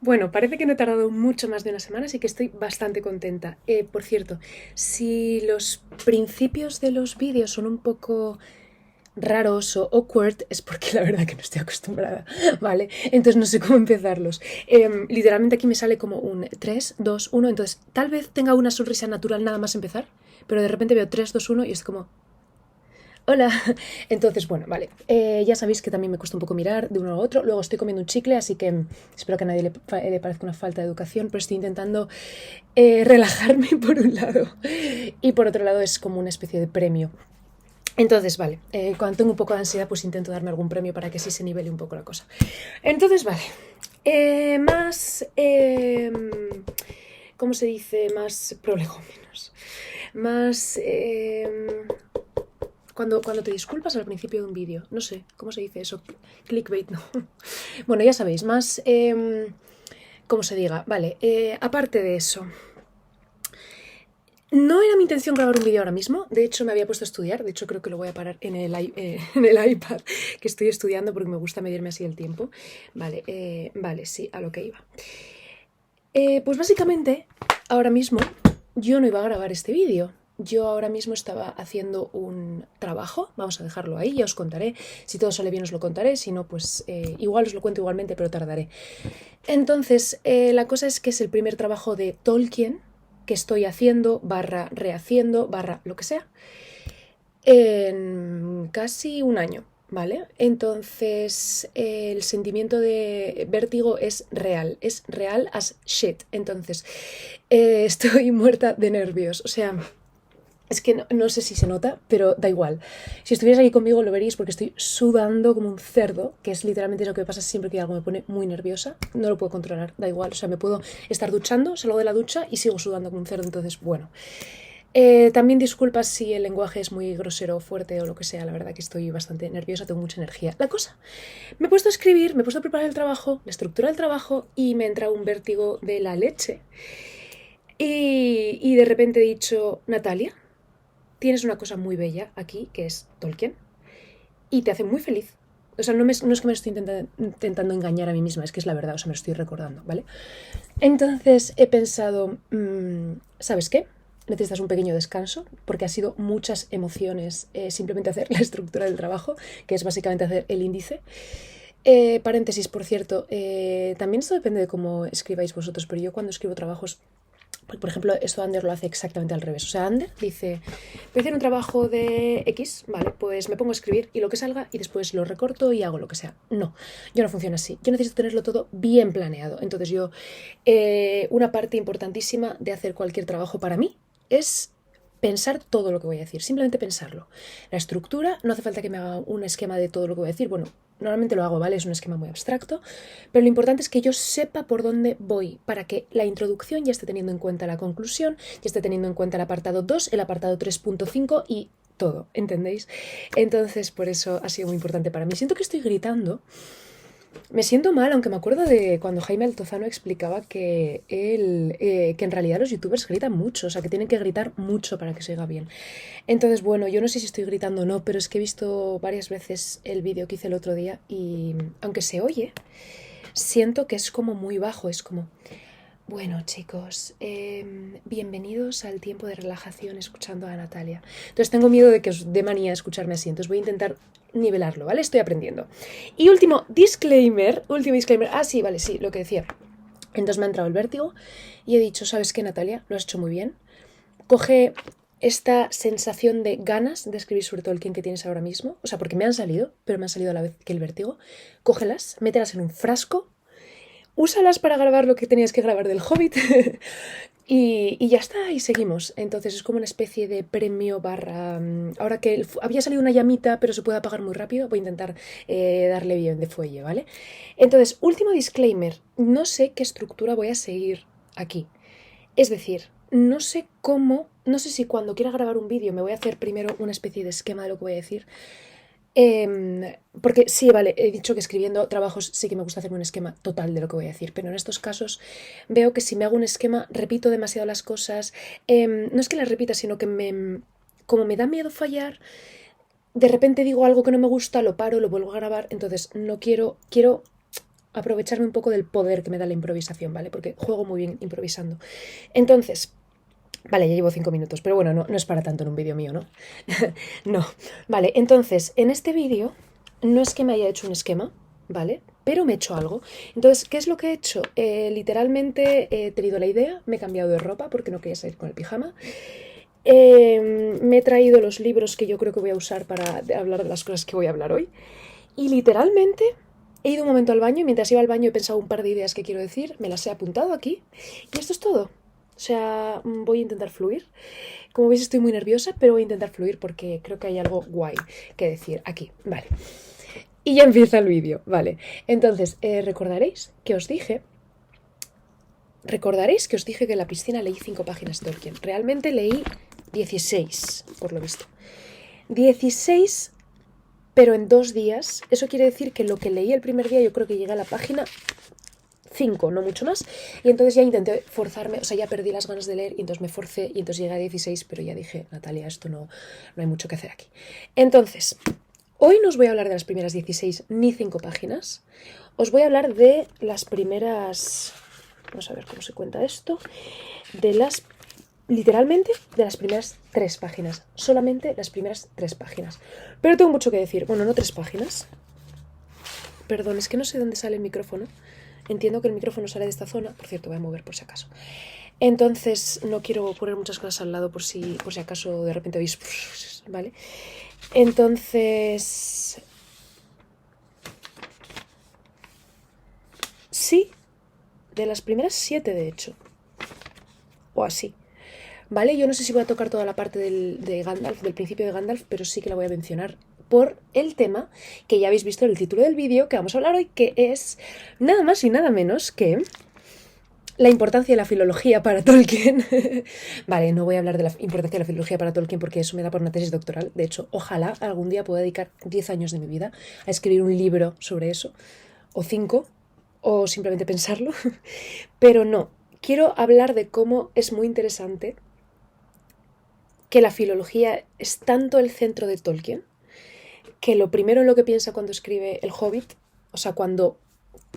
Bueno, parece que no he tardado mucho más de una semana, así que estoy bastante contenta. Por cierto, si los principios de los vídeos son un poco raros o awkward, es porque la verdad que no estoy acostumbrada, ¿vale? Entonces no sé cómo empezarlos. Literalmente aquí me sale como un 3, 2, 1, entonces tal vez tenga una sonrisa natural nada más empezar, pero de repente veo 3, 2, 1 y es como, hola. Entonces, bueno, vale. Ya sabéis que también me cuesta un poco mirar de uno a otro. Luego estoy comiendo un chicle, así que espero que a nadie le parezca una falta de educación, pero estoy intentando relajarme por un lado. Y por otro lado es como una especie de premio. Entonces, vale, cuando tengo un poco de ansiedad, pues intento darme algún premio para que sí se nivele un poco la cosa. Entonces, vale. Más... ¿cómo se dice? Más prolegómenos. Más... cuando te disculpas al principio de un vídeo, no sé, ¿cómo se dice eso? Clickbait, no. Bueno, ya sabéis, más, ¿cómo se diga? Vale, aparte de eso, no era mi intención grabar un vídeo ahora mismo, de hecho me había puesto a estudiar, de hecho creo que lo voy a parar en el iPad que estoy estudiando porque me gusta medirme así el tiempo. Vale, vale, sí, a lo que iba. Pues básicamente, ahora mismo yo no iba a grabar este vídeo. Yo ahora mismo estaba haciendo un trabajo, vamos a dejarlo ahí, ya os contaré. Si todo sale bien os lo contaré, si no, pues igual os lo cuento igualmente, pero tardaré. Entonces, la cosa es que es el primer trabajo de Tolkien que estoy haciendo, barra rehaciendo, barra lo que sea, en casi un año. ¿Vale? Entonces, el sentimiento de vértigo es real as shit. Entonces, estoy muerta de nervios. O sea, es que no sé si se nota, pero da igual. Si estuvierais aquí conmigo lo veríais porque estoy sudando como un cerdo, que es literalmente lo que pasa siempre que algo me pone muy nerviosa. No lo puedo controlar, da igual. O sea, me puedo estar duchando, salgo de la ducha y sigo sudando como un cerdo. Entonces, bueno. También disculpas si el lenguaje es muy grosero o fuerte o lo que sea, la verdad que estoy bastante nerviosa, tengo mucha energía. La cosa, me he puesto a escribir, me he puesto a preparar el trabajo, la estructura del trabajo y me entra un vértigo de la leche. Y de repente he dicho, Natalia, tienes una cosa muy bella aquí, que es Tolkien, y te hace muy feliz. O sea, no es que me estoy intentando engañar a mí misma, es que es la verdad, o sea, me lo estoy recordando, ¿vale? Entonces he pensado, ¿sabes qué? Necesitas un pequeño descanso porque ha sido muchas emociones simplemente hacer la estructura del trabajo, que es básicamente hacer el índice. Paréntesis, por cierto, también esto depende de cómo escribáis vosotros, pero yo cuando escribo trabajos, por ejemplo, esto Ander lo hace exactamente al revés. O sea, Ander dice, voy a hacer un trabajo de X, vale, pues me pongo a escribir y lo que salga y después lo recorto y hago lo que sea. No, yo no funciona así. Yo necesito tenerlo todo bien planeado. Entonces yo, una parte importantísima de hacer cualquier trabajo para mí es pensar todo lo que voy a decir, simplemente pensarlo. La estructura, no hace falta que me haga un esquema de todo lo que voy a decir, bueno, normalmente lo hago, ¿vale? Es un esquema muy abstracto, pero lo importante es que yo sepa por dónde voy, para que la introducción ya esté teniendo en cuenta la conclusión, ya esté teniendo en cuenta el apartado 2, el apartado 3.5 y todo, ¿entendéis? Entonces, por eso ha sido muy importante para mí. Siento que estoy gritando. Me siento mal, aunque me acuerdo de cuando Jaime Altozano explicaba que en realidad los youtubers gritan mucho, o sea, que tienen que gritar mucho para que se oiga bien. Entonces, bueno, yo no sé si estoy gritando o no, pero es que he visto varias veces el vídeo que hice el otro día y aunque se oye, siento que es como muy bajo, es como, bueno chicos, bienvenidos al tiempo de relajación escuchando a Natalia. Entonces tengo miedo de que os dé manía escucharme así, entonces voy a intentar nivelarlo, ¿vale? Estoy aprendiendo. Y último disclaimer, ah sí, vale, sí, lo que decía. Entonces me ha entrado el vértigo y he dicho, ¿sabes qué, Natalia? Lo has hecho muy bien. Coge esta sensación de ganas de escribir sobre todo el Tolkien que tienes ahora mismo, o sea, porque me han salido, pero me han salido a la vez que el vértigo, cógelas, mételas en un frasco, úsalas para grabar lo que tenías que grabar del Hobbit y ya está, y seguimos. Entonces es como una especie de premio barra... ahora que había salido una llamita, pero se puede apagar muy rápido, voy a intentar darle bien de fuelle, ¿vale? Entonces, último disclaimer, no sé qué estructura voy a seguir aquí. Es decir, no sé cómo, no sé si cuando quiera grabar un vídeo me voy a hacer primero una especie de esquema de lo que voy a decir. Porque sí, vale, he dicho que escribiendo trabajos sí que me gusta hacer un esquema total de lo que voy a decir, pero en estos casos veo que si me hago un esquema repito demasiado las cosas. No es que las repita, sino que como me da miedo fallar, de repente digo algo que no me gusta, lo paro, lo vuelvo a grabar, entonces no quiero aprovecharme un poco del poder que me da la improvisación, ¿vale? Porque juego muy bien improvisando. Entonces, vale, ya llevo 5 minutos, pero bueno, no es para tanto en un vídeo mío, ¿no? No. Vale, entonces, en este vídeo no es que me haya hecho un esquema, ¿vale? Pero me he hecho algo. Entonces, ¿qué es lo que he hecho? Literalmente he tenido la idea, me he cambiado de ropa porque no quería salir con el pijama. Me he traído los libros que yo creo que voy a usar para hablar de las cosas que voy a hablar hoy. Y literalmente he ido un momento al baño y mientras iba al baño he pensado un par de ideas que quiero decir, me las he apuntado aquí y esto es todo. O sea, voy a intentar fluir. Como veis estoy muy nerviosa, pero voy a intentar fluir porque creo que hay algo guay que decir aquí. Vale. Y ya empieza el vídeo. Vale. Entonces, recordaréis que os dije que en la piscina leí 5 páginas de Tolkien. Realmente leí 16, por lo visto. 16, pero en 2 días. Eso quiere decir que lo que leí el primer día yo creo que llegué a la página 5, no mucho más. Y entonces ya intenté forzarme, o sea, ya perdí las ganas de leer y entonces me forcé y entonces llegué a 16, pero ya dije, Natalia, esto no hay mucho que hacer aquí. Entonces, hoy no os voy a hablar de las primeras 16 ni 5 páginas. Os voy a hablar de las primeras... Vamos a ver cómo se cuenta esto. Literalmente, de las primeras 3 páginas. Solamente las primeras 3 páginas. Pero tengo mucho que decir. Bueno, no 3 páginas. Perdón, es que no sé dónde sale el micrófono. Entiendo que el micrófono sale de esta zona. Por cierto, voy a mover por si acaso. Entonces, no quiero poner muchas cosas al lado por si acaso de repente oís... ¿Vale? Entonces... Sí, de las primeras 7, de hecho. O así. ¿Vale? Yo no sé si voy a tocar toda la parte de Gandalf, del principio de Gandalf, pero sí que la voy a mencionar por el tema que ya habéis visto en el título del vídeo que vamos a hablar hoy, que es nada más y nada menos que la importancia de la filología para Tolkien. Vale, no voy a hablar de la importancia de la filología para Tolkien porque eso me da por una tesis doctoral. De hecho, ojalá algún día pueda dedicar 10 años de mi vida a escribir un libro sobre eso, o 5, o simplemente pensarlo. Pero no, quiero hablar de cómo es muy interesante que la filología es tanto el centro de Tolkien, que lo primero en lo que piensa cuando escribe El Hobbit, o sea, cuando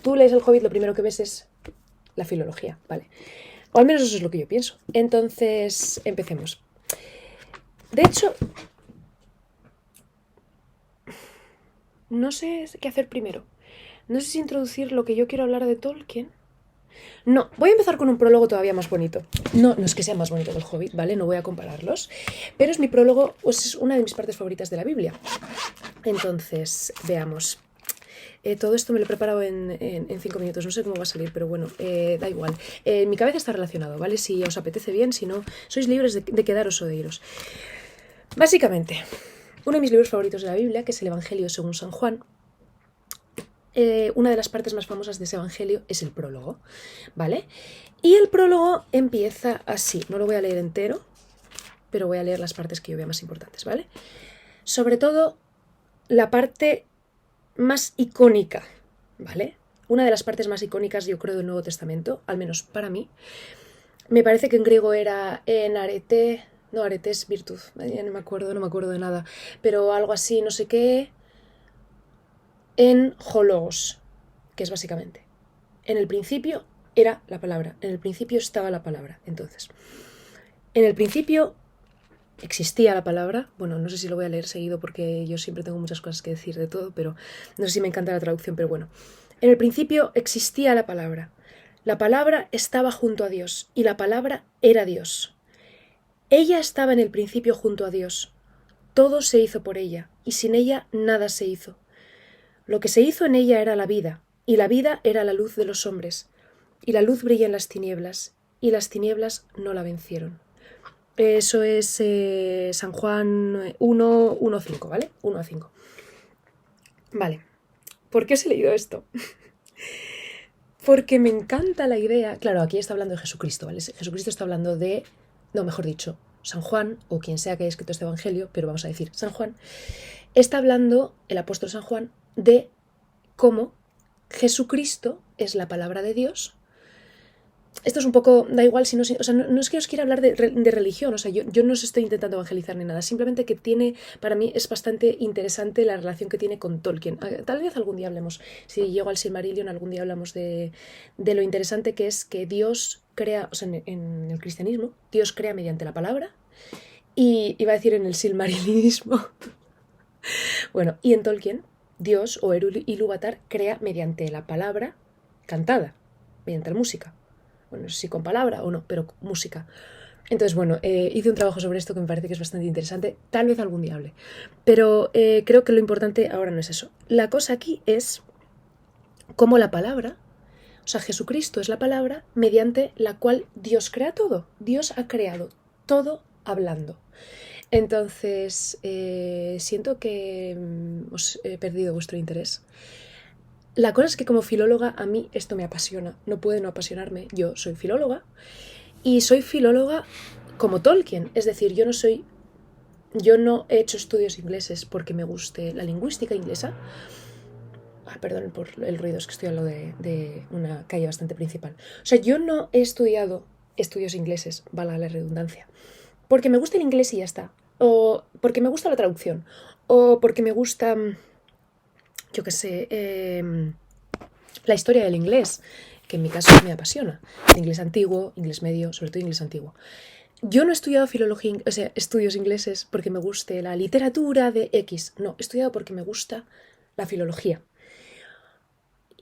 tú lees El Hobbit, lo primero que ves es la filología, ¿vale? O al menos eso es lo que yo pienso. Entonces, empecemos. De hecho, no sé qué hacer primero. No sé si introducir lo que yo quiero hablar de Tolkien. No, voy a empezar con un prólogo todavía más bonito. No es que sea más bonito que El Hobbit, ¿vale? No voy a compararlos. Pero es mi prólogo, pues es una de mis partes favoritas de la Biblia. Entonces, veamos. Todo esto me lo he preparado en 5 minutos. No sé cómo va a salir, pero bueno, da igual. Mi cabeza está relacionado, ¿vale? Si os apetece bien, si no, sois libres de quedaros o de iros. Básicamente, uno de mis libros favoritos de la Biblia, que es el Evangelio según San Juan, una de las partes más famosas de ese evangelio es el prólogo, ¿vale? Y el prólogo empieza así. No lo voy a leer entero, pero voy a leer las partes que yo vea más importantes, ¿vale? Sobre todo la parte más icónica, ¿vale? Una de las partes más icónicas, yo creo, del Nuevo Testamento, al menos para mí. Me parece que en griego era en arete... No, arete es virtud, ya no me acuerdo de nada. Pero algo así, no sé qué... En hologos, que es básicamente, en el principio era la palabra, en el principio estaba la palabra. Entonces, en el principio existía la palabra. Bueno, no sé si lo voy a leer seguido porque yo siempre tengo muchas cosas que decir de todo, pero no sé si me encanta la traducción, pero bueno. En el principio existía la palabra. La palabra estaba junto a Dios y la palabra era Dios. Ella estaba en el principio junto a Dios. Todo se hizo por ella y sin ella nada se hizo. Lo que se hizo en ella era la vida, y la vida era la luz de los hombres, y la luz brilla en las tinieblas, y las tinieblas no la vencieron. Eso es San Juan 1:5, ¿vale? 1-5. Vale. ¿Por qué os he leído esto? Porque me encanta la idea... Claro, aquí está hablando de Jesucristo, ¿vale? Jesucristo está hablando de... No, mejor dicho, San Juan, o quien sea que haya escrito este evangelio, pero vamos a decir San Juan, está hablando, el apóstol San Juan, de cómo Jesucristo es la palabra de Dios esto es un poco, da igual si no, o sea, no es que os quiera hablar de religión, o sea, yo no os estoy intentando evangelizar ni nada, simplemente que tiene, para mí es bastante interesante la relación que tiene con Tolkien. Tal vez algún día hablemos, si llego al Silmarillion, algún día hablamos de lo interesante que es que Dios crea, o sea, en el cristianismo, Dios crea mediante la palabra, y iba a decir en el silmarillinismo, bueno, y en Tolkien, Dios o Eru Ilúvatar crea mediante la palabra cantada, mediante la música. Bueno, no sé si con palabra o no, pero música. Entonces, bueno, hice un trabajo sobre esto que me parece que es bastante interesante. Tal vez algún día hable. Pero creo que lo importante ahora no es eso. La cosa aquí es cómo la palabra, o sea, Jesucristo es la palabra mediante la cual Dios crea todo. Dios ha creado todo hablando. Entonces, siento que os he perdido vuestro interés. La cosa es que como filóloga a mí esto me apasiona, no puede no apasionarme. Yo soy filóloga y soy filóloga como Tolkien, es decir, yo no he hecho estudios ingleses porque me guste la lingüística inglesa. Perdón por el ruido, es que estoy al lado de una calle bastante principal. O sea, yo no he estudiado estudios ingleses, valga la redundancia, porque me gusta el inglés y ya está, o porque me gusta la traducción, o porque me gusta, yo qué sé, la historia del inglés, que en mi caso me apasiona. Inglés antiguo, inglés medio, sobre todo inglés antiguo. Yo no he estudiado filología, o sea, estudios ingleses porque me guste la literatura de X. No, he estudiado porque me gusta la filología.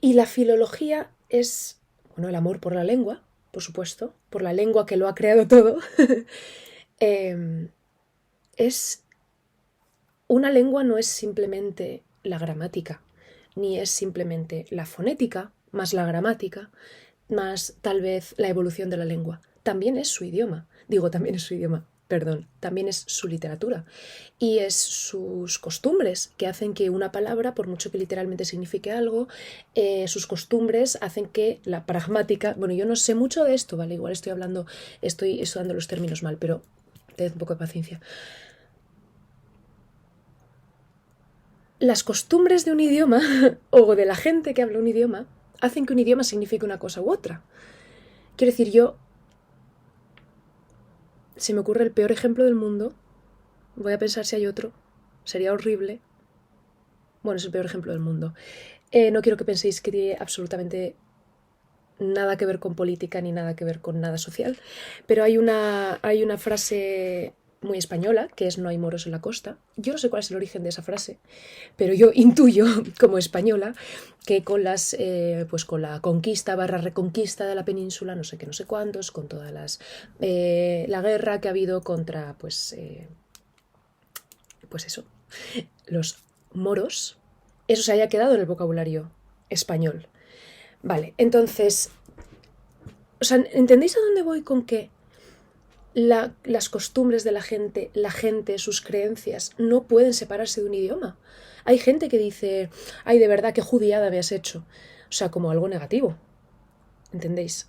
Y la filología es, bueno, el amor por la lengua, por supuesto, por la lengua que lo ha creado todo. Es una lengua, no es simplemente la gramática, ni es simplemente la fonética, más la gramática, más tal vez la evolución de la lengua. También es su idioma. Digo, también es su idioma, perdón. También es su literatura. Y es sus costumbres que hacen que una palabra, por mucho que literalmente signifique algo, sus costumbres hacen que la pragmática... Bueno, yo no sé mucho de esto, ¿vale? Igual estoy estudiando los términos mal, pero tened un poco de paciencia. Las costumbres de un idioma o de la gente que habla un idioma hacen que un idioma signifique una cosa u otra. Quiero decir, se me ocurre el peor ejemplo del mundo. Voy a pensar si hay otro. Sería horrible. Bueno, es el peor ejemplo del mundo. No quiero que penséis que tiene absolutamente nada que ver con política ni nada que ver con nada social, pero hay una frase muy española que es "no hay moros en la costa". Yo no sé cuál es el origen de esa frase, pero yo intuyo como española que pues con la conquista / reconquista de la península, no sé qué, no sé cuántos, con todas la guerra que ha habido contra pues eso, los moros, eso se haya quedado en el vocabulario español. Vale, entonces, o sea, ¿entendéis a dónde voy con que las costumbres de la gente, sus creencias, no pueden separarse de un idioma? Hay gente que dice, ay, de verdad, qué judiada me has hecho. O sea, como algo negativo. ¿Entendéis?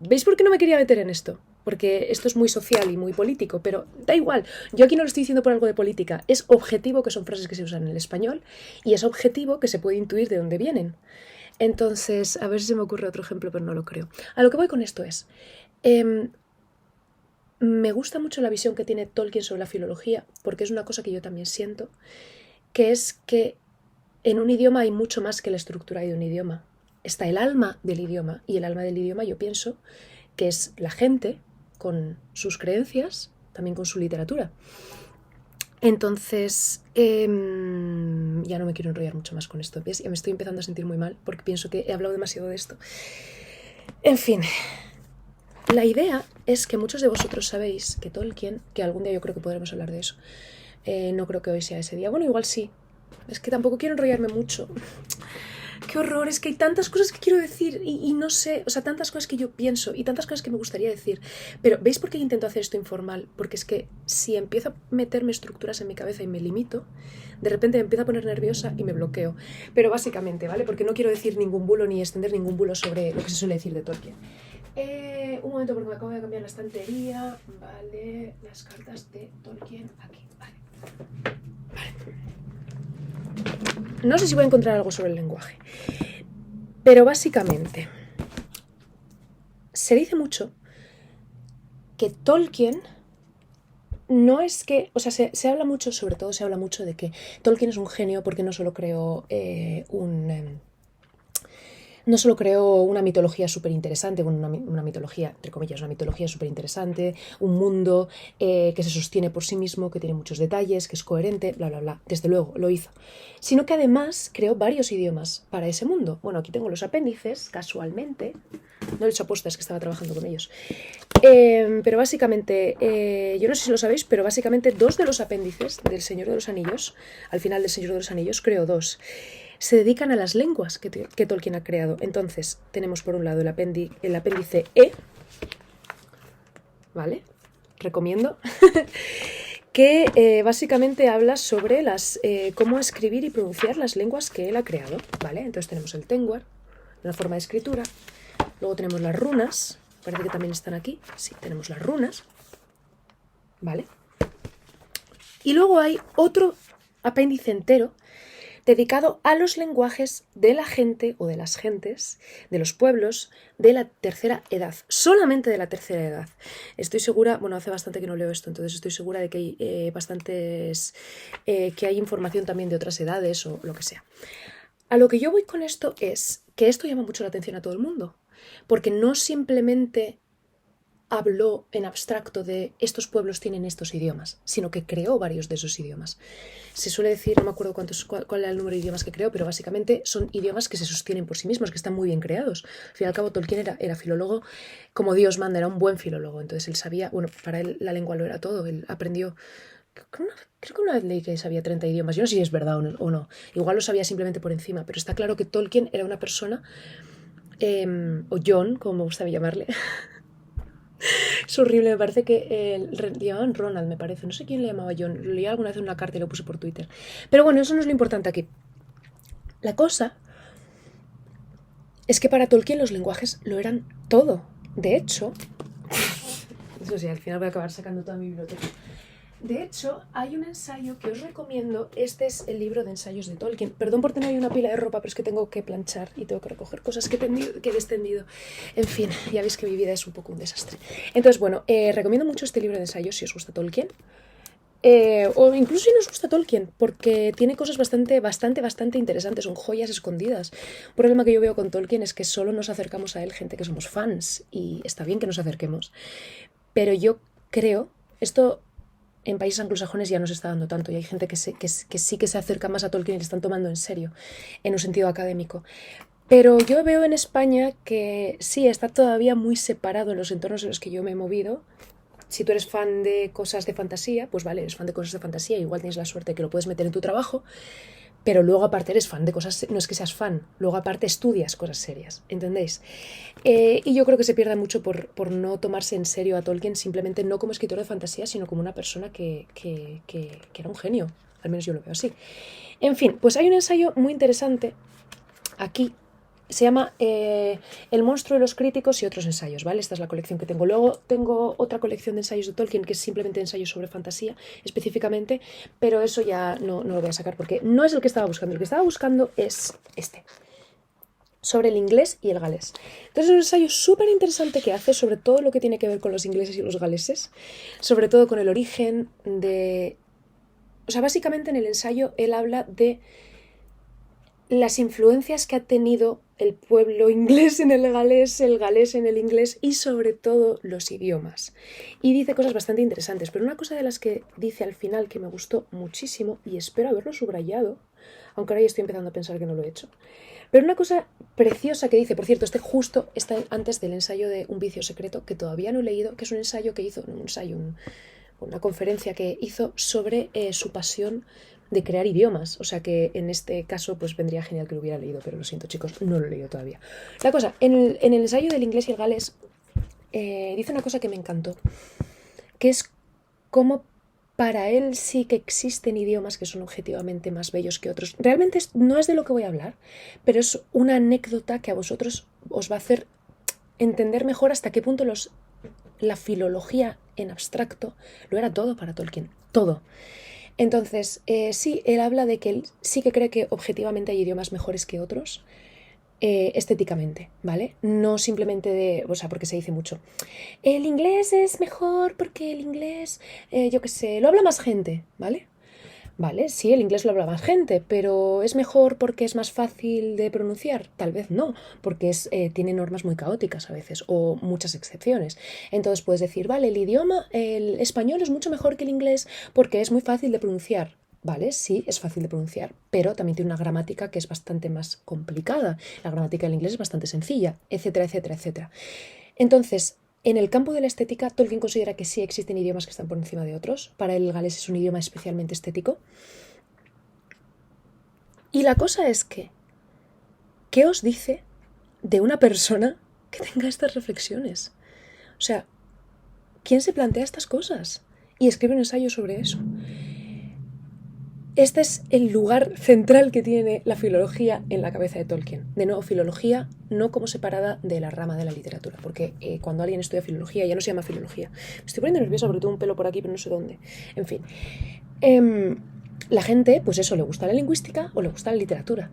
¿Veis por qué no me quería meter en esto? Porque esto es muy social y muy político, pero da igual. Yo aquí no lo estoy diciendo por algo de política. Es objetivo que son frases que se usan en el español y es objetivo que se puede intuir de dónde vienen. Entonces, a ver si se me ocurre otro ejemplo, pero no lo creo. A lo que voy con esto es... me gusta mucho la visión que tiene Tolkien sobre la filología, porque es una cosa que yo también siento, que es que en un idioma hay mucho más que la estructura de un idioma. Está el alma del idioma, y el alma del idioma yo pienso que es la gente con sus creencias, también con su literatura. Entonces, ya no me quiero enrollar mucho más con esto. ¿Ves? Ya me estoy empezando a sentir muy mal porque pienso que he hablado demasiado de esto. En fin, la idea es que muchos de vosotros sabéis que Tolkien, que algún día yo creo que podremos hablar de eso, no creo que hoy sea ese día. Bueno, igual sí. Es que tampoco quiero enrollarme mucho. Qué horror, es que hay tantas cosas que quiero decir y no sé, o sea, tantas cosas que yo pienso y tantas cosas que me gustaría decir. Pero ¿veis por qué intento hacer esto informal? Porque es que si empiezo a meterme estructuras en mi cabeza y me limito, de repente me empiezo a poner nerviosa y me bloqueo. Pero básicamente, ¿vale? Porque no quiero decir ningún bulo ni extender ningún bulo sobre lo que se suele decir de Tolkien. Un momento porque me acabo de cambiar la estantería. Vale, las cartas de Tolkien aquí. Vale. No sé si voy a encontrar algo sobre el lenguaje, pero básicamente, se dice mucho que Tolkien no es que, o sea, se habla mucho, sobre todo se habla mucho de que Tolkien es un genio porque no solo creó no solo creó una mitología súper interesante, bueno, una mitología, entre comillas, una mitología súper interesante, un mundo que se sostiene por sí mismo, que tiene muchos detalles, que es coherente, bla, bla, bla. Desde luego, lo hizo. Sino que además creó varios idiomas para ese mundo. Bueno, aquí tengo los apéndices, casualmente. No he hecho apuestas que estaba trabajando con ellos. Pero básicamente, yo no sé si lo sabéis, pero básicamente 2 de los apéndices del Señor de los Anillos, al final del Señor de los Anillos, creó 2. Se dedican a las lenguas que Tolkien ha creado. Entonces, tenemos por un lado el apéndice E, ¿vale? Recomiendo. que básicamente habla sobre cómo escribir y pronunciar las lenguas que él ha creado, ¿vale? Entonces tenemos el Tengwar, una forma de escritura. Luego tenemos las runas, parece que también están aquí. Sí, tenemos las runas, ¿vale? Y luego hay otro apéndice entero dedicado a los lenguajes de la gente o de las gentes, de los pueblos de la tercera edad, solamente de la tercera edad. Estoy segura, bueno, hace bastante que no leo esto, entonces estoy segura de que hay que hay información también de otras edades o lo que sea. A lo que yo voy con esto es que esto llama mucho la atención a todo el mundo, porque no simplemente habló en abstracto de estos pueblos tienen estos idiomas, sino que creó varios de esos idiomas. Se suele decir, no me acuerdo cuál era el número de idiomas que creó, pero básicamente son idiomas que se sostienen por sí mismos, que están muy bien creados. Al fin y al cabo, Tolkien era filólogo como Dios manda, era un buen filólogo. Entonces él sabía, bueno, para él la lengua lo era todo. Él aprendió, creo que una vez leí que sabía 30 idiomas. Yo no sé si es verdad o no. Igual lo sabía simplemente por encima, pero está claro que Tolkien era una persona, o John, como me gusta llamarle. Es horrible, me parece que le llamaban Ronald, me parece. No sé quién le llamaba John. Lo leí alguna vez en una carta y lo puse por Twitter. Pero bueno, eso no es lo importante aquí. La cosa es que para Tolkien los lenguajes lo eran todo. De hecho, eso sí, al final voy a acabar sacando toda mi biblioteca. De hecho, hay un ensayo que os recomiendo. Este es el libro de ensayos de Tolkien. Perdón por tener ahí una pila de ropa, pero es que tengo que planchar y tengo que recoger cosas que he descendido. En fin, ya veis que mi vida es un poco un desastre. Entonces, bueno, recomiendo mucho este libro de ensayos si os gusta Tolkien. O incluso si no os gusta Tolkien, porque tiene cosas bastante interesantes, son joyas escondidas. Un problema que yo veo con Tolkien es que solo nos acercamos a él gente que somos fans, y está bien que nos acerquemos. Pero yo creo, esto en países anglosajones ya no se está dando tanto, y hay gente que sí que se acerca más a Tolkien y le están tomando en serio, en un sentido académico. Pero yo veo en España que sí, está todavía muy separado en los entornos en los que yo me he movido. Si tú eres fan de cosas de fantasía, pues vale, eres fan de cosas de fantasía, igual tienes la suerte de que lo puedes meter en tu trabajo, pero luego aparte eres fan de cosas, no es que seas fan, luego aparte estudias cosas serias, ¿entendéis? Y yo creo que se pierde mucho por no tomarse en serio a Tolkien, simplemente no como escritor de fantasía, sino como una persona que era un genio, al menos yo lo veo así. En fin, pues hay un ensayo muy interesante aquí. Se llama El monstruo de los críticos y otros ensayos, ¿vale? Esta es la colección que tengo. Luego tengo otra colección de ensayos de Tolkien que es simplemente ensayos sobre fantasía, específicamente, pero eso ya no lo voy a sacar porque no es el que estaba buscando. El que estaba buscando es este, sobre el inglés y el galés. Entonces es un ensayo súper interesante que hace sobre todo lo que tiene que ver con los ingleses y los galeses, sobre todo con el origen de... O sea, básicamente en el ensayo él habla de las influencias que ha tenido el pueblo inglés en el galés en el inglés y sobre todo los idiomas. Y dice cosas bastante interesantes, pero una cosa de las que dice al final que me gustó muchísimo y espero haberlo subrayado, aunque ahora ya estoy empezando a pensar que no lo he hecho, pero una cosa preciosa que dice, por cierto, este justo está antes del ensayo de Un vicio secreto, que todavía no he leído, que es un ensayo que hizo, una conferencia que hizo sobre su pasión de crear idiomas, o sea que en este caso pues vendría genial que lo hubiera leído, pero lo siento chicos, no lo he leído todavía. La cosa, en el ensayo del inglés y el galés dice una cosa que me encantó, que es cómo para él sí que existen idiomas que son objetivamente más bellos que otros. Realmente no es de lo que voy a hablar, pero es una anécdota que a vosotros os va a hacer entender mejor hasta qué punto la filología en abstracto lo era todo para Tolkien, todo. Entonces, sí, él habla de que él sí que cree que objetivamente hay idiomas mejores que otros, estéticamente, ¿vale? No simplemente o sea, porque se dice mucho. El inglés es mejor porque el inglés, yo qué sé, lo habla más gente, ¿vale? Vale, sí, el inglés lo habla más gente, pero ¿es mejor porque es más fácil de pronunciar? Tal vez no, porque tiene normas muy caóticas a veces o muchas excepciones. Entonces puedes decir, vale, el español es mucho mejor que el inglés porque es muy fácil de pronunciar. Vale, sí, es fácil de pronunciar, pero también tiene una gramática que es bastante más complicada. La gramática del inglés es bastante sencilla, etcétera, etcétera, etcétera. Entonces, en el campo de la estética, Tolkien considera que sí existen idiomas que están por encima de otros. Para él, el galés es un idioma especialmente estético. Y la cosa es que, ¿qué os dice de una persona que tenga estas reflexiones? O sea, ¿quién se plantea estas cosas? Y escribe un ensayo sobre eso. Este es el lugar central que tiene la filología en la cabeza de Tolkien. De nuevo, filología no como separada de la rama de la literatura, porque cuando alguien estudia filología ya no se llama filología. Me estoy poniendo nerviosa porque tengo un pelo por aquí, pero no sé dónde. En fin. La gente, pues eso, le gusta la lingüística o le gusta la literatura.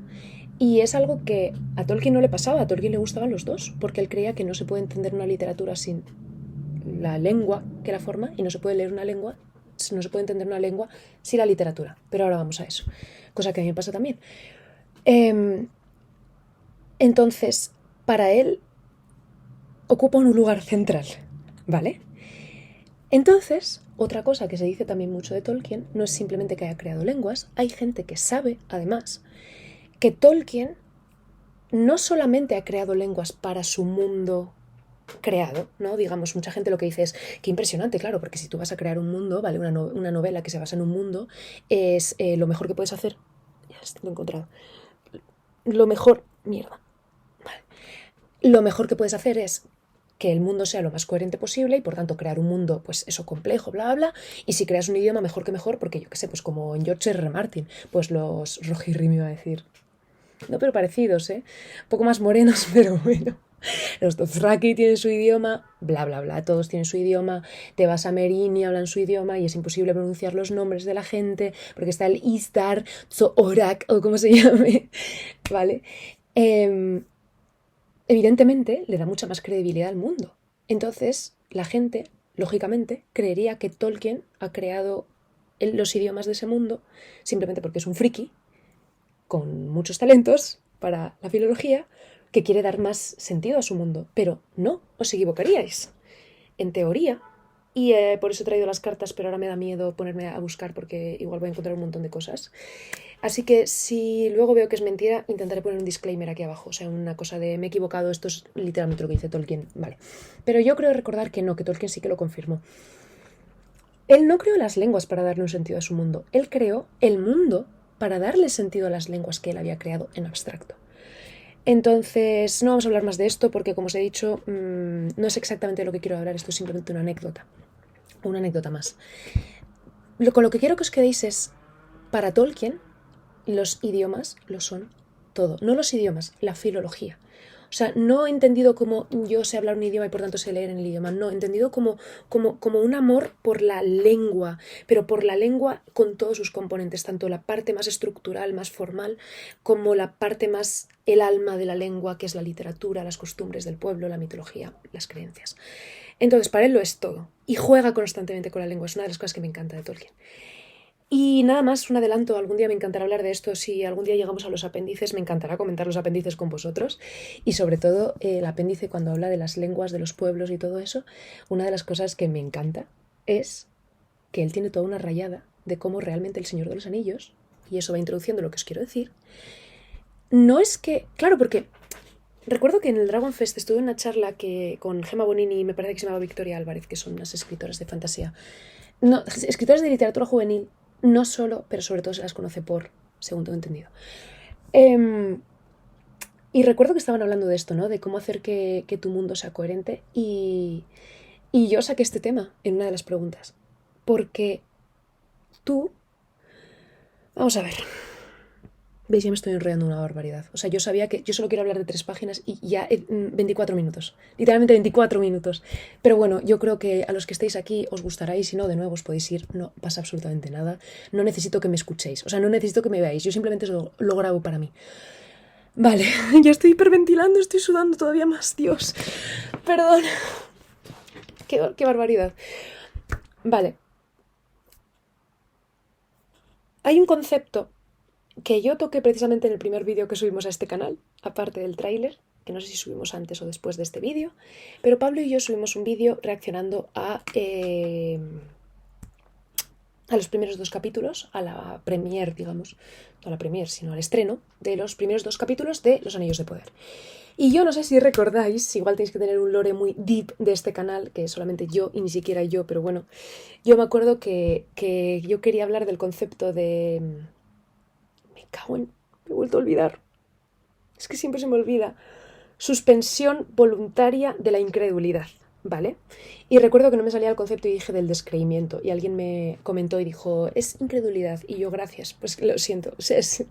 Y es algo que a Tolkien no le pasaba, a Tolkien le gustaban los dos, porque él creía que no se puede entender una literatura sin la lengua que la forma y no se puede leer una lengua, no se puede entender una lengua sin la literatura. Pero ahora vamos a eso, cosa que a mí me pasa también. Entonces, para él ocupa un lugar central, ¿vale? Entonces, otra cosa que se dice también mucho de Tolkien no es simplemente que haya creado lenguas, hay gente que sabe, además, que Tolkien no solamente ha creado lenguas para su mundo creado, ¿no? Digamos, mucha gente lo que dice es, qué impresionante, claro, porque si tú vas a crear un mundo, ¿vale? Una novela que se basa en un mundo, es lo mejor que puedes hacer. Ya lo he encontrado. Lo mejor, mierda. Vale. Lo mejor que puedes hacer es que el mundo sea lo más coherente posible y por tanto crear un mundo, pues eso, complejo, bla, bla, bla. Y si creas un idioma, mejor que mejor, porque yo qué sé, pues como en George R. R. Martin, pues los Rohirrim iba a decir. No, pero parecidos, ¿eh? Un poco más morenos, pero bueno. Los Dothraki tienen su idioma, bla, bla, bla, todos tienen su idioma. Te vas a Meereen y hablan su idioma y es imposible pronunciar los nombres de la gente porque está el Istar, Zorak o como se llame, ¿vale? Evidentemente le da mucha más credibilidad al mundo. Entonces, la gente, lógicamente, creería que Tolkien ha creado los idiomas de ese mundo simplemente porque es un friki con muchos talentos para la filología que quiere dar más sentido a su mundo. Pero no, os equivocaríais. En teoría, y por eso he traído las cartas, pero ahora me da miedo ponerme a buscar porque igual voy a encontrar un montón de cosas. Así que si luego veo que es mentira, intentaré poner un disclaimer aquí abajo. O sea, una cosa de me he equivocado, esto es literalmente lo que dice Tolkien. Vale. Pero yo creo recordar que no, que Tolkien sí que lo confirmó. Él no creó las lenguas para darle un sentido a su mundo. Él creó el mundo para darle sentido a las lenguas que él había creado en abstracto. Entonces, no vamos a hablar más de esto porque, como os he dicho, no es exactamente de lo que quiero hablar, esto es simplemente una anécdota. Una anécdota más. Con lo que quiero que os quedéis es, para Tolkien, los idiomas lo son todo. No los idiomas, la filología. O sea, no entendido como yo sé hablar un idioma y por tanto sé leer en el idioma, no, entendido como un amor por la lengua, pero por la lengua con todos sus componentes, tanto la parte más estructural, más formal, como la parte más el alma de la lengua, que es la literatura, las costumbres del pueblo, la mitología, las creencias. Entonces, para él lo es todo. Y juega constantemente con la lengua, es una de las cosas que me encanta de Tolkien. Y nada más, un adelanto, algún día me encantará hablar de esto, si algún día llegamos a los apéndices, me encantará comentar los apéndices con vosotros y sobre todo el apéndice cuando habla de las lenguas, de los pueblos y todo eso, una de las cosas que me encanta es que él tiene toda una rayada de cómo realmente el Señor de los Anillos, y eso va introduciendo lo que os quiero decir, no es que, claro, porque recuerdo que en el Dragon Fest estuve en una charla con Gemma Bonini y me parece que se llamaba Victoria Álvarez, que son unas escritoras de fantasía, no, escritoras de literatura juvenil, no solo, pero sobre todo se las conoce por, según tengo entendido. Y recuerdo que estaban hablando de esto, ¿no? De cómo hacer que tu mundo sea coherente. Y yo saqué este tema en una de las preguntas. Porque tú... Vamos a ver. ¿Veis? Ya me estoy enrollando una barbaridad. O sea, yo sabía que yo solo quiero hablar de 3 páginas y ya 24 minutos. Literalmente 24 minutos. Pero bueno, yo creo que a los que estéis aquí os gustará y si no, de nuevo os podéis ir. No pasa absolutamente nada. No necesito que me escuchéis. O sea, no necesito que me veáis. Yo simplemente lo grabo para mí. Vale, ya estoy hiperventilando, estoy sudando todavía más, Dios. Perdón. Qué barbaridad. Vale. Hay un concepto que yo toqué precisamente en el primer vídeo que subimos a este canal, aparte del tráiler, que no sé si subimos antes o después de este vídeo, pero Pablo y yo subimos un vídeo reaccionando a los primeros 2 capítulos, a la premiere, digamos, no a la premiere, sino al estreno de los primeros 2 capítulos de Los Anillos de Poder. Y yo no sé si recordáis, igual tenéis que tener un lore muy deep de este canal, que solamente yo y ni siquiera yo, pero bueno, yo me acuerdo que yo quería hablar del concepto de... Me cago en... Me he vuelto a olvidar. Es que siempre se me olvida. Suspensión voluntaria de la incredulidad, ¿vale? Y recuerdo que no me salía el concepto y dije del descreimiento. Y alguien me comentó y dijo, es incredulidad. Y yo, gracias. Pues lo siento. Se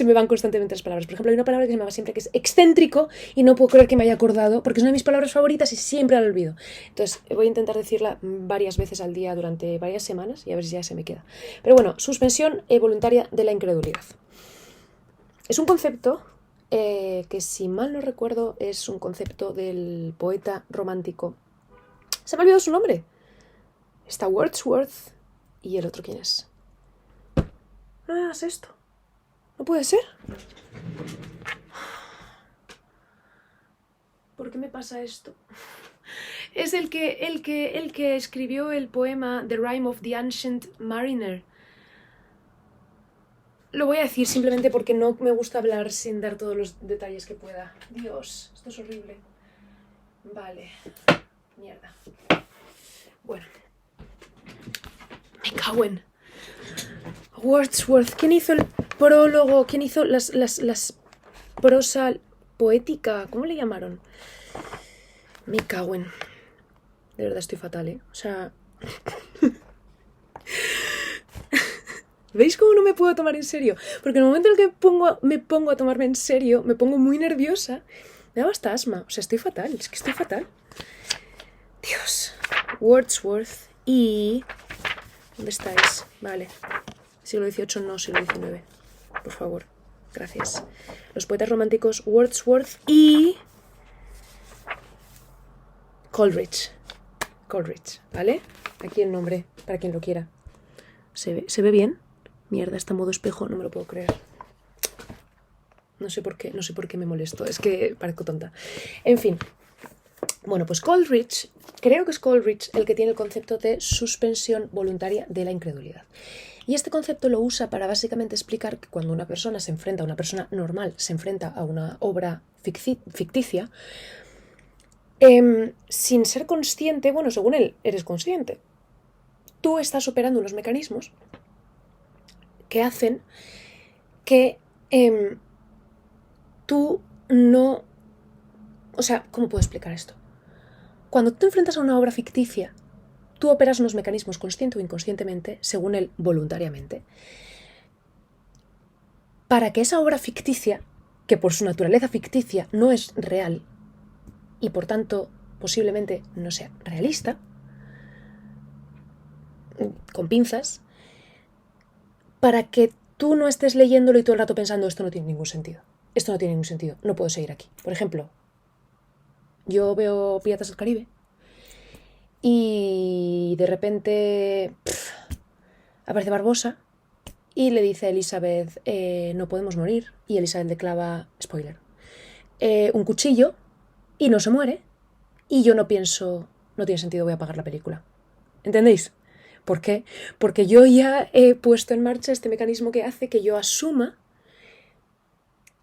me van constantemente las palabras. Por ejemplo, hay una palabra que se me va siempre que es excéntrico y no puedo creer que me haya acordado porque es una de mis palabras favoritas y siempre la olvido. Entonces voy a intentar decirla varias veces al día durante varias semanas y a ver si ya se me queda. Pero bueno, suspensión voluntaria de la incredulidad. Es un concepto que, si mal no recuerdo, es un concepto del poeta romántico. Se me ha olvidado su nombre. Está Wordsworth y el otro, ¿quién es? No me hagas esto. No puede ser. ¿Por qué me pasa esto? Es el que escribió el poema The Rime of the Ancient Mariner. Lo voy a decir simplemente porque no me gusta hablar sin dar todos los detalles que pueda. Dios, esto es horrible. Vale. Mierda. Bueno. Me cago en... Wordsworth. ¿Quién hizo el prólogo? ¿Quién hizo las prosa poética? ¿Cómo le llamaron? Me cago en... De verdad estoy fatal, ¿eh? O sea... ¿Veis cómo no me puedo tomar en serio? Porque en el momento en el que me pongo a tomarme en serio, me pongo muy nerviosa. Me da hasta asma. O sea, estoy fatal. Es que estoy fatal. Dios. Wordsworth y... ¿Dónde estáis? Vale. Siglo XVIII, no, siglo XIX. Por favor. Gracias. Los poetas románticos Wordsworth y... Coleridge. Coleridge, ¿vale? Aquí el nombre, para quien lo quiera. ¿Se ve bien? Mierda, está en modo espejo, no me lo puedo creer. No sé por qué me molesto, es que parezco tonta. En fin. Bueno, pues Coleridge, creo que es Coleridge el que tiene el concepto de suspensión voluntaria de la incredulidad. Y este concepto lo usa para básicamente explicar que cuando una persona normal, se enfrenta a una obra ficticia, sin ser consciente, bueno, según él, eres consciente. Tú estás operando unos mecanismos que hacen que tú no... O sea, ¿cómo puedo explicar esto? Cuando tú te enfrentas a una obra ficticia, tú operas unos mecanismos consciente o inconscientemente, según él, voluntariamente, para que esa obra ficticia, que por su naturaleza ficticia no es real y por tanto posiblemente no sea realista, con pinzas, para que tú no estés leyéndolo y todo el rato pensando esto no tiene ningún sentido. Esto no tiene ningún sentido, no puedo seguir aquí. Por ejemplo, yo veo Piratas del Caribe y de repente aparece Barbosa y le dice a Elizabeth, no podemos morir. Y Elizabeth le clava, spoiler, un cuchillo y no se muere. Y yo no pienso, no tiene sentido, voy a apagar la película. ¿Entendéis? ¿Por qué? Porque yo ya he puesto en marcha este mecanismo que hace que yo asuma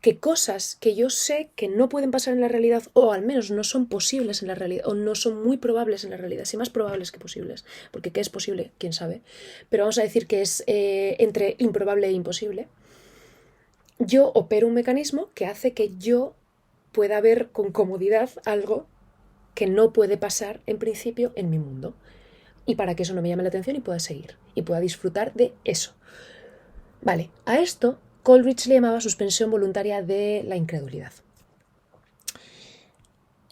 que cosas que yo sé que no pueden pasar en la realidad, o al menos no son posibles en la realidad, o no son muy probables en la realidad, sí más probables que posibles, porque qué es posible, quién sabe, pero vamos a decir que es entre improbable e imposible, yo opero un mecanismo que hace que yo pueda ver con comodidad algo que no puede pasar en principio en mi mundo, y para que eso no me llame la atención y pueda seguir, y pueda disfrutar de eso. Vale, a esto Coleridge le llamaba suspensión voluntaria de la incredulidad.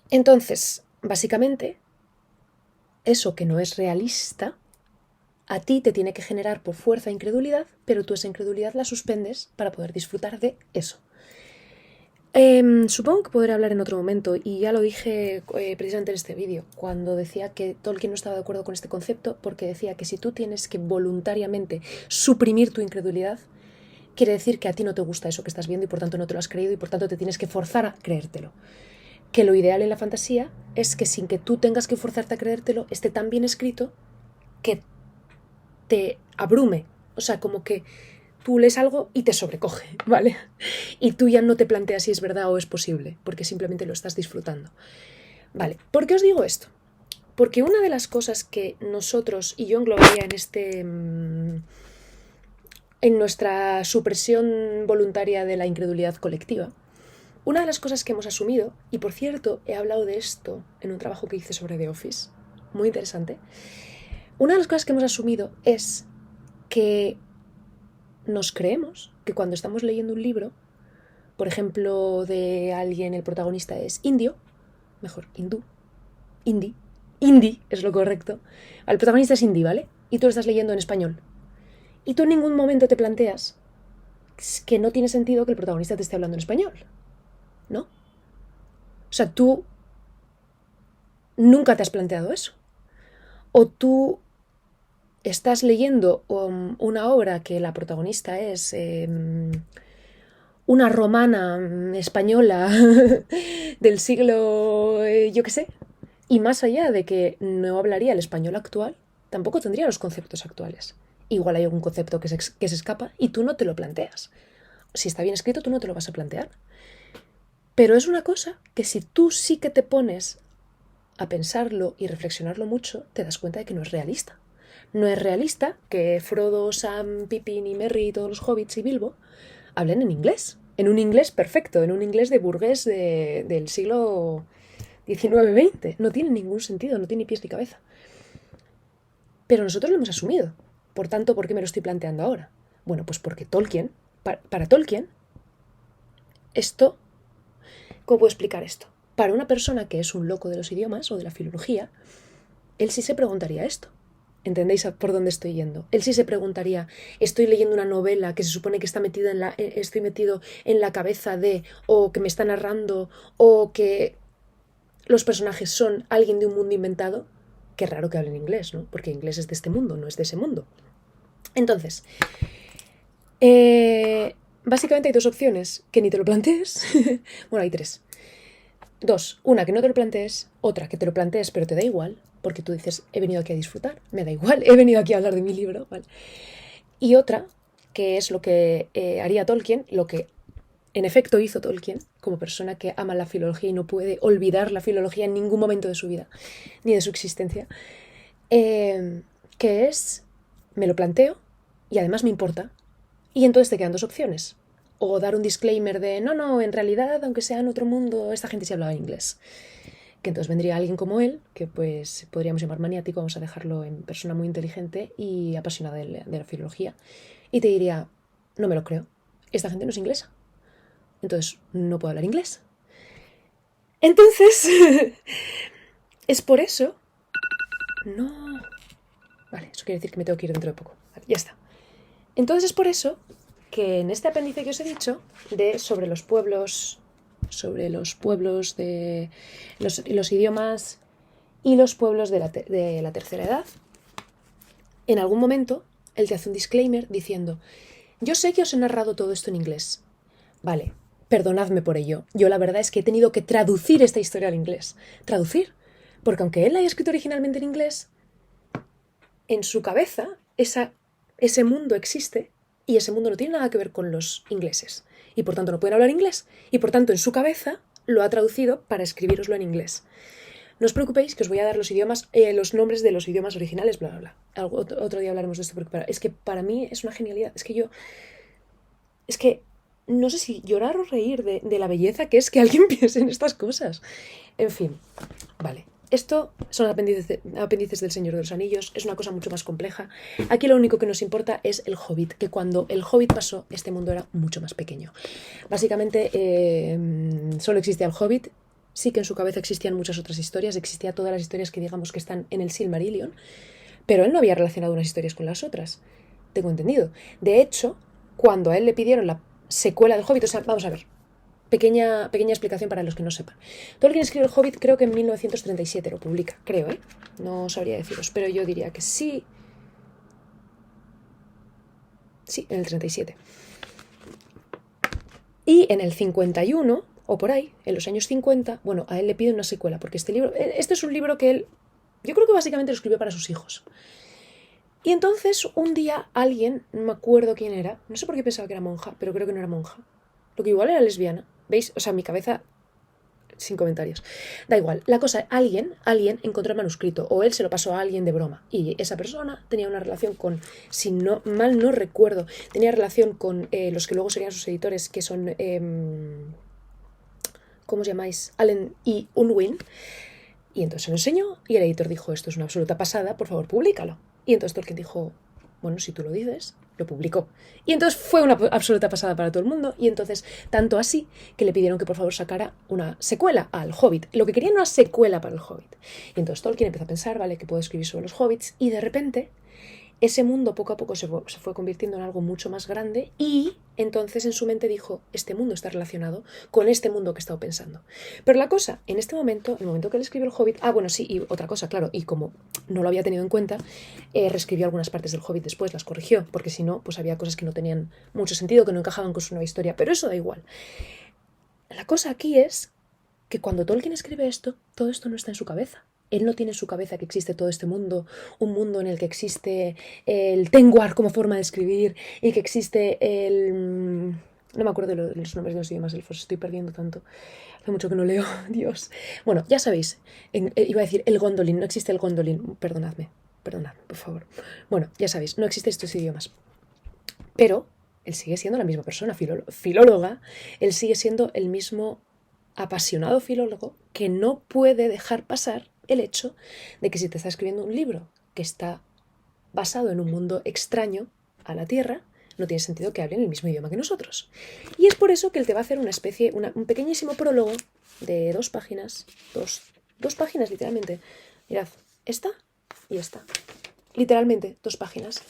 Entonces, básicamente, eso que no es realista, a ti te tiene que generar por fuerza incredulidad, pero tú esa incredulidad la suspendes para poder disfrutar de eso. Supongo que podré hablar en otro momento, y ya lo dije precisamente en este vídeo, cuando decía que Tolkien no estaba de acuerdo con este concepto, porque decía que si tú tienes que voluntariamente suprimir tu incredulidad, quiere decir que a ti no te gusta eso que estás viendo y por tanto no te lo has creído y por tanto te tienes que forzar a creértelo. Que lo ideal en la fantasía es que sin que tú tengas que forzarte a creértelo, esté tan bien escrito que te abrume. O sea, como que tú lees algo y te sobrecoge, ¿vale? Y tú ya no te planteas si es verdad o es posible, porque simplemente lo estás disfrutando. Vale, ¿por qué os digo esto? Porque una de las cosas que nosotros, y yo englobaría en en nuestra supresión voluntaria de la incredulidad colectiva, una de las cosas que hemos asumido, y por cierto, he hablado de esto en un trabajo que hice sobre The Office, muy interesante, una de las cosas que hemos asumido es que nos creemos que cuando estamos leyendo un libro, por ejemplo, de alguien, el protagonista es indio, mejor, hindú, hindi es lo correcto, el protagonista es hindi, ¿vale? Y tú lo estás leyendo en español. Y tú en ningún momento te planteas que no tiene sentido que el protagonista te esté hablando en español, ¿no? O sea, tú nunca te has planteado eso. O tú estás leyendo una obra que la protagonista es una romana española del siglo, yo qué sé, y más allá de que no hablaría el español actual, tampoco tendría los conceptos actuales. Igual hay algún concepto que se escapa y tú no te lo planteas. Si está bien escrito, tú no te lo vas a plantear. Pero es una cosa que si tú sí que te pones a pensarlo y reflexionarlo mucho, te das cuenta de que no es realista. No es realista que Frodo, Sam, Pippin y Merry y todos los hobbits y Bilbo hablen en inglés. En un inglés perfecto, en un inglés de burgués del siglo XIX-XX. No tiene ningún sentido, no tiene ni pies ni cabeza. Pero nosotros lo hemos asumido. Por tanto, ¿por qué me lo estoy planteando ahora? Bueno, pues porque Tolkien, para Tolkien, esto, ¿cómo puedo explicar esto? Para una persona que es un loco de los idiomas o de la filología, él sí se preguntaría esto. ¿Entendéis por dónde estoy yendo? Él sí se preguntaría, estoy leyendo una novela que se supone que está metida estoy metido en la cabeza de, o que me está narrando, o que los personajes son alguien de un mundo inventado. Qué raro que hablen inglés, ¿no? Porque inglés es de este mundo, no es de ese mundo. Entonces, básicamente hay dos opciones, que ni te lo plantees. Bueno, hay tres. Dos, una que no te lo plantees, otra que te lo plantees pero te da igual, porque tú dices, he venido aquí a disfrutar, me da igual, he venido aquí a hablar de mi libro, ¿vale? Y otra, que es lo que haría Tolkien, lo que en efecto hizo Tolkien, como persona que ama la filología y no puede olvidar la filología en ningún momento de su vida, ni de su existencia, que es, me lo planteo y además me importa, y entonces te quedan dos opciones. O dar un disclaimer de, no, en realidad, aunque sea en otro mundo, esta gente sí hablaba inglés. Que entonces vendría alguien como él, que pues podríamos llamar maniático, vamos a dejarlo en persona muy inteligente y apasionada de la filología, y te diría, no me lo creo, esta gente no es inglesa, entonces no puedo hablar inglés. Entonces, es por eso... No... Vale, eso quiere decir que me tengo que ir dentro de poco. Vale, ya está. Entonces es por eso que en este apéndice que os he dicho, sobre los pueblos de los idiomas y los pueblos de la tercera edad, en algún momento él te hace un disclaimer diciendo, yo sé que os he narrado todo esto en inglés. Vale, perdonadme por ello. Yo la verdad es que he tenido que traducir esta historia al inglés. Traducir. Porque aunque él la haya escrito originalmente en inglés, en su cabeza ese mundo existe y ese mundo no tiene nada que ver con los ingleses. Y por tanto no pueden hablar inglés. Y por tanto en su cabeza lo ha traducido para escribiroslo en inglés. No os preocupéis que os voy a dar los nombres de los idiomas originales, bla, bla, bla. Otro día hablaremos de esto porque es que para mí es una genialidad. Es que no sé si llorar o reír de la belleza que es que alguien piense en estas cosas. En fin, vale. Esto son apéndices del Señor de los Anillos, es una cosa mucho más compleja. Aquí lo único que nos importa es el Hobbit, que cuando el Hobbit pasó, este mundo era mucho más pequeño. Básicamente, solo existía el Hobbit, sí que en su cabeza existían muchas otras historias, existían todas las historias que digamos que están en el Silmarillion, pero él no había relacionado unas historias con las otras, tengo entendido. De hecho, cuando a él le pidieron la secuela del Hobbit, o sea, vamos a ver, pequeña explicación para los que no sepan. Tolkien escribe El Hobbit creo que en 1937 lo publica, creo, ¿eh? No sabría deciros, pero yo diría que sí. Sí, en el 37. Y en el 51, o por ahí, en los años 50, bueno, a él le piden una secuela, porque este es un libro que él, yo creo que básicamente lo escribió para sus hijos. Y entonces un día alguien, no me acuerdo quién era, no sé por qué pensaba que era monja, pero creo que no era monja, lo que igual era lesbiana, ¿veis? O sea, mi cabeza, sin comentarios. Da igual, la cosa, alguien encontró el manuscrito, o él se lo pasó a alguien de broma, y esa persona tenía una relación con, si no mal no recuerdo, tenía relación con los que luego serían sus editores, que son, ¿cómo os llamáis? Allen y Unwin. Y entonces se lo enseñó, y el editor dijo, esto es una absoluta pasada, por favor, públicalo. Y entonces Tolkien dijo, bueno, si tú lo dices, lo publicó. Y entonces fue una absoluta pasada para todo el mundo, y entonces tanto así que le pidieron que por favor sacara una secuela al Hobbit. Lo que querían era una secuela para el Hobbit. Y entonces Tolkien empezó a pensar, vale, que puedo escribir sobre los hobbits, y de repente ese mundo poco a poco se fue convirtiendo en algo mucho más grande, y entonces en su mente dijo, este mundo está relacionado con este mundo que he estado pensando. Pero la cosa, en este momento, en el momento que él escribió el Hobbit, bueno, sí, y otra cosa, claro, y como no lo había tenido en cuenta, reescribió algunas partes del Hobbit después, las corrigió, porque si no, pues había cosas que no tenían mucho sentido, que no encajaban con su nueva historia, pero eso da igual. La cosa aquí es que cuando Tolkien escribe esto, todo esto no está en su cabeza. Él no tiene en su cabeza que existe todo este mundo, un mundo en el que existe el Tengwar como forma de escribir y que existe el... No me acuerdo de los nombres de los idiomas elfos, estoy perdiendo tanto. Hace mucho que no leo, Dios. Bueno, ya sabéis, iba a decir el Gondolin, no existe el Gondolin, perdonadme, por favor. Bueno, ya sabéis, no existen estos idiomas. Pero él sigue siendo la misma persona, filóloga, él sigue siendo el mismo apasionado filólogo que no puede dejar pasar el hecho de que si te está escribiendo un libro que está basado en un mundo extraño a la Tierra, no tiene sentido que hablen el mismo idioma que nosotros. Y es por eso que él te va a hacer un pequeñísimo prólogo de 2 páginas, dos páginas literalmente. Mirad, esta y esta. Literalmente, 2 páginas.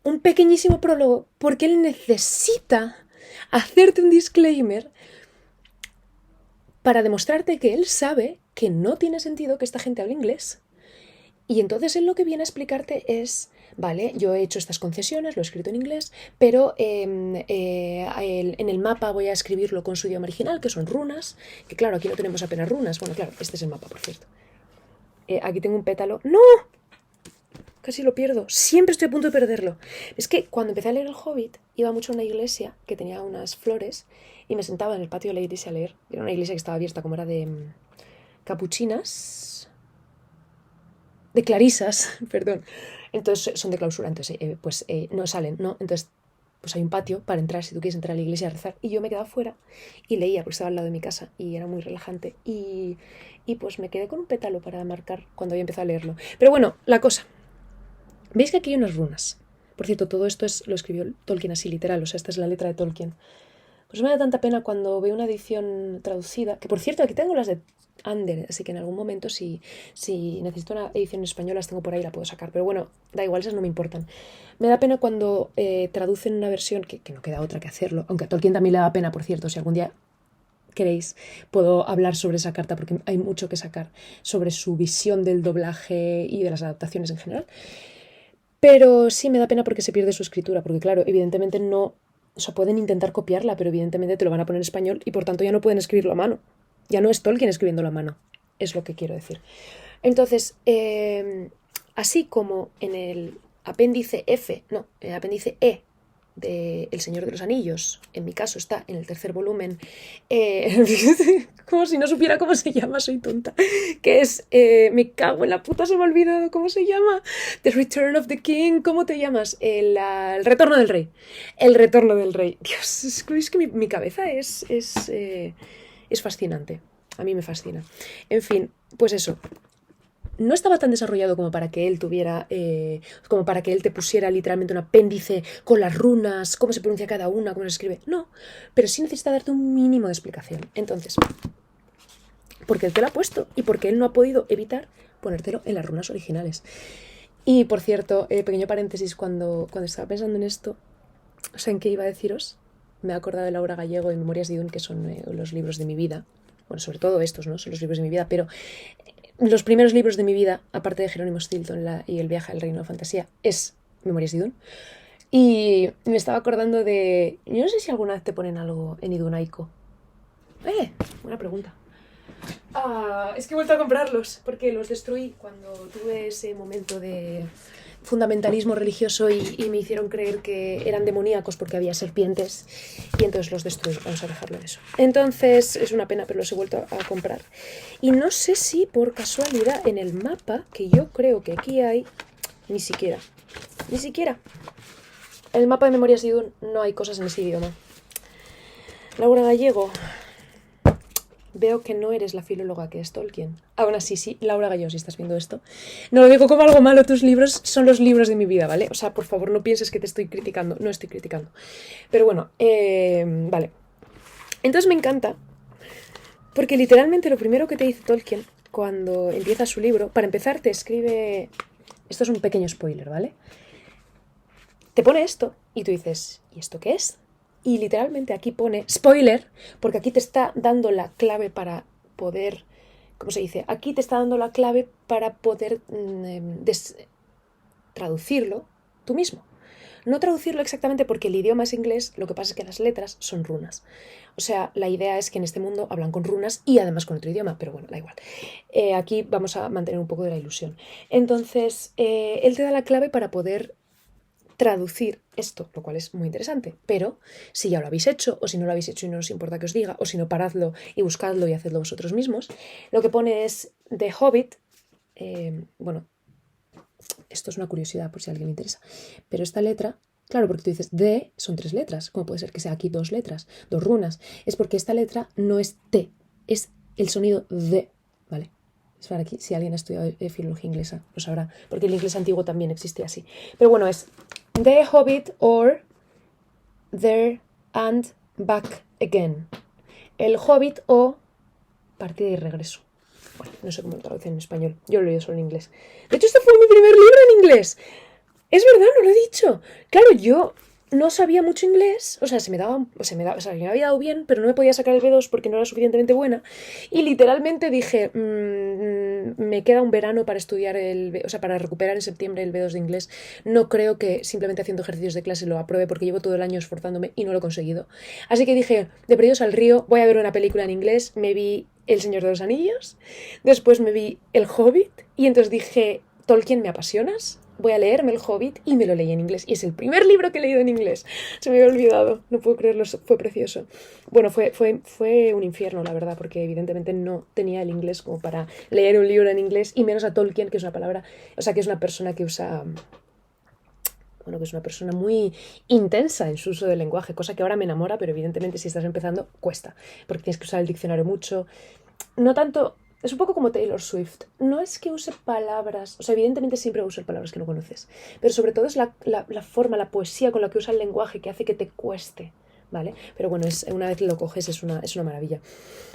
Un pequeñísimo prólogo porque él necesita hacerte un disclaimer para demostrarte que él sabe que no tiene sentido que esta gente hable inglés. Y entonces él lo que viene a explicarte es, vale, yo he hecho estas concesiones, lo he escrito en inglés, pero en el mapa voy a escribirlo con su idioma original, que son runas, que claro, aquí no tenemos apenas runas. Bueno, claro, este es el mapa, por cierto. Aquí tengo un pétalo. ¡No! Casi lo pierdo. Siempre estoy a punto de perderlo. Es que cuando empecé a leer El Hobbit, iba mucho a una iglesia que tenía unas flores y me sentaba en el patio de la iglesia a leer. Era una iglesia que estaba abierta, como era de capuchinas, de clarisas, perdón. Entonces son de clausura, entonces no salen, ¿no? Entonces pues hay un patio para entrar si tú quieres entrar a la iglesia a rezar. Y yo me quedaba fuera y leía, porque estaba al lado de mi casa y era muy relajante. Y pues me quedé con un pétalo para marcar cuando había empezado a leerlo. Pero bueno, la cosa. ¿Veis que aquí hay unas runas? Por cierto, todo esto lo escribió Tolkien así, literal, o sea, esta es la letra de Tolkien. Pues me da tanta pena cuando veo una edición traducida, que por cierto, aquí tengo las de Ander, así que en algún momento si necesito una edición española, las tengo por ahí, la puedo sacar. Pero bueno, da igual, esas no me importan. Me da pena cuando traducen una versión, que no queda otra que hacerlo, aunque a Tolkien también le da pena, por cierto, si algún día queréis, puedo hablar sobre esa carta porque hay mucho que sacar sobre su visión del doblaje y de las adaptaciones en general. Pero sí me da pena porque se pierde su escritura, porque claro, evidentemente no, o sea, pueden intentar copiarla, pero evidentemente te lo van a poner en español y por tanto ya no pueden escribirlo a mano. Ya no es Tolkien escribiéndolo a mano, es lo que quiero decir. Entonces, así como en el apéndice el apéndice E de El Señor de los Anillos, en mi caso está en el 3er volumen, como si no supiera cómo se llama, soy tonta, que es, me cago en la puta, se me ha olvidado cómo se llama, The Return of the King, ¿cómo te llamas? El Retorno del Rey, el Retorno del Rey. Dios, es que mi cabeza es fascinante, a mí me fascina. En fin, pues eso. No estaba tan desarrollado como para que él tuviera, como para que él te pusiera literalmente un apéndice con las runas, cómo se pronuncia cada una, cómo se escribe. No, pero sí necesita darte un mínimo de explicación. Entonces, porque él te lo ha puesto y porque él no ha podido evitar ponértelo en las runas originales. Y por cierto, pequeño paréntesis, cuando estaba pensando en esto, ¿saben qué iba a deciros? me he acordado de Laura Gallego y Memorias de Dune, que son los libros de mi vida. Bueno, sobre todo estos, ¿no? Son los libros de mi vida, pero los primeros libros de mi vida, aparte de Jerónimo Stilton y El viaje al reino de la fantasía, es Memorias de Dune. Y me estaba acordando de... Yo no sé si alguna vez te ponen algo en Idunaico. Buena pregunta. Es que he vuelto a comprarlos porque los destruí cuando tuve ese momento de fundamentalismo religioso y me hicieron creer que eran demoníacos porque había serpientes y entonces los destruí. Vamos a dejarlo en eso. Entonces es una pena, pero los he vuelto a comprar. Y no sé si por casualidad en el mapa, que yo creo que aquí hay, ni siquiera. En el mapa de Memorias de Dune no hay cosas en ese idioma. Laura Gallego, veo que no eres la filóloga que es Tolkien. Aún así, sí, Laura Gallego, si estás viendo esto. No lo digo como algo malo, tus libros son los libros de mi vida, ¿vale? O sea, por favor, no pienses que te estoy criticando. No estoy criticando. Pero bueno, vale. Entonces me encanta, porque literalmente lo primero que te dice Tolkien cuando empieza su libro, para empezar te escribe... Esto es un pequeño spoiler, ¿vale? Te pone esto y tú dices, ¿y esto qué es? Y literalmente aquí pone spoiler, porque aquí te está dando la clave para poder, ¿cómo se dice? Aquí te está dando la clave para poder traducirlo tú mismo. No traducirlo exactamente porque el idioma es inglés, lo que pasa es que las letras son runas. O sea, la idea es que en este mundo hablan con runas y además con otro idioma, pero bueno, da igual. Aquí vamos a mantener un poco de la ilusión. Entonces, él te da la clave para poder traducir esto, lo cual es muy interesante, pero si ya lo habéis hecho o si no lo habéis hecho y no os importa que os diga o si no, paradlo y buscadlo y hacedlo vosotros mismos, lo que pone es The Hobbit. Bueno, esto es una curiosidad por si a alguien le interesa, pero esta letra, claro, porque tú dices D son 3 letras, ¿cómo puede ser que sea aquí 2 letras, 2 runas? Es porque esta letra no es T, es el sonido D, ¿vale? Es para aquí, si alguien ha estudiado filología inglesa, lo sabrá, porque el inglés antiguo también existe así. Pero bueno, es The Hobbit or There and Back Again. El Hobbit o Partida y Regreso. Bueno, no sé cómo lo traducen en español. Yo lo he leído solo en inglés. De hecho, este fue mi primer libro en inglés. Es verdad, no lo he dicho. Claro, yo no sabía mucho inglés, o sea, se me había dado bien, pero no me podía sacar el B2 porque no era suficientemente buena. Y literalmente dije, me queda un verano para estudiar para recuperar en septiembre el B2 de inglés. No creo que simplemente haciendo ejercicios de clase lo apruebe porque llevo todo el año esforzándome y no lo he conseguido. Así que dije, de perdidos al río, voy a ver una película en inglés. Me vi El Señor de los Anillos, después me vi El Hobbit y entonces dije, Tolkien, ¿me apasionas? Voy a leerme El Hobbit y me lo leí en inglés. Y es el primer libro que he leído en inglés. Se me había olvidado, no puedo creerlo, fue precioso. Bueno, fue un infierno, la verdad, porque evidentemente no tenía el inglés como para leer un libro en inglés, y menos a Tolkien, que es una palabra, o sea, que es una persona que usa... Bueno, que es una persona muy intensa en su uso del lenguaje, cosa que ahora me enamora, pero evidentemente si estás empezando cuesta, porque tienes que usar el diccionario mucho. No tanto... Es un poco como Taylor Swift. No es que use palabras, o sea, evidentemente siempre usa palabras que no conoces, pero sobre todo es la forma, la poesía con la que usa el lenguaje que hace que te cueste, ¿vale? Pero bueno, una vez lo coges es una maravilla.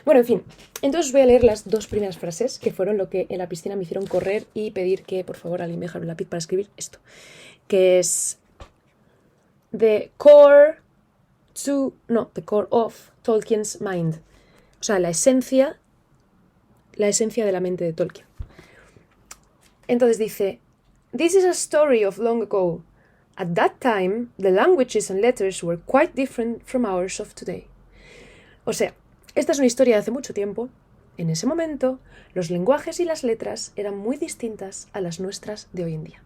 Bueno, en fin, entonces voy a leer las 2 primeras frases, que fueron lo que en la piscina me hicieron correr y pedir que, por favor, alguien me dejara un lápiz para escribir esto, que es the core of Tolkien's mind. O sea, la esencia de la mente de Tolkien. Entonces dice, this is a story of long ago. At that time, the languages and letters were quite different from ours of today. O sea, esta es una historia de hace mucho tiempo. En ese momento, los lenguajes y las letras eran muy distintas a las nuestras de hoy en día.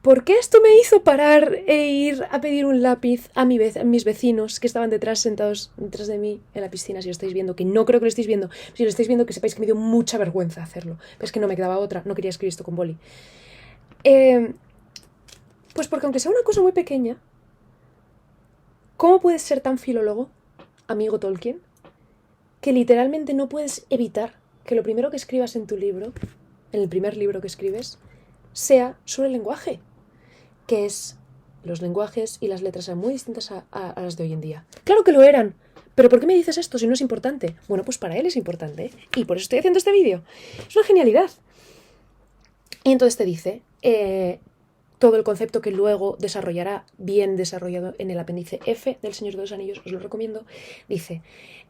¿Por qué esto me hizo parar e ir a pedir un lápiz a mis vecinos que estaban sentados detrás de mí en la piscina? Si lo estáis viendo, que no creo que lo estéis viendo. Si lo estáis viendo, que sepáis que me dio mucha vergüenza hacerlo. Pero es que no me quedaba otra, no quería escribir esto con boli. Pues porque aunque sea una cosa muy pequeña, ¿cómo puedes ser tan filólogo, amigo Tolkien, que literalmente no puedes evitar que lo primero que escribas en tu libro, en el primer libro que escribes, sea sobre el lenguaje? Que es, los lenguajes y las letras eran muy distintas a las de hoy en día. Claro que lo eran, pero ¿por qué me dices esto si no es importante? Bueno, pues para él es importante, ¿eh? Y por eso estoy haciendo este vídeo. Es una genialidad. Y entonces te dice, todo el concepto que luego desarrollará bien desarrollado en el apéndice F del Señor de los Anillos, os lo recomiendo. Dice,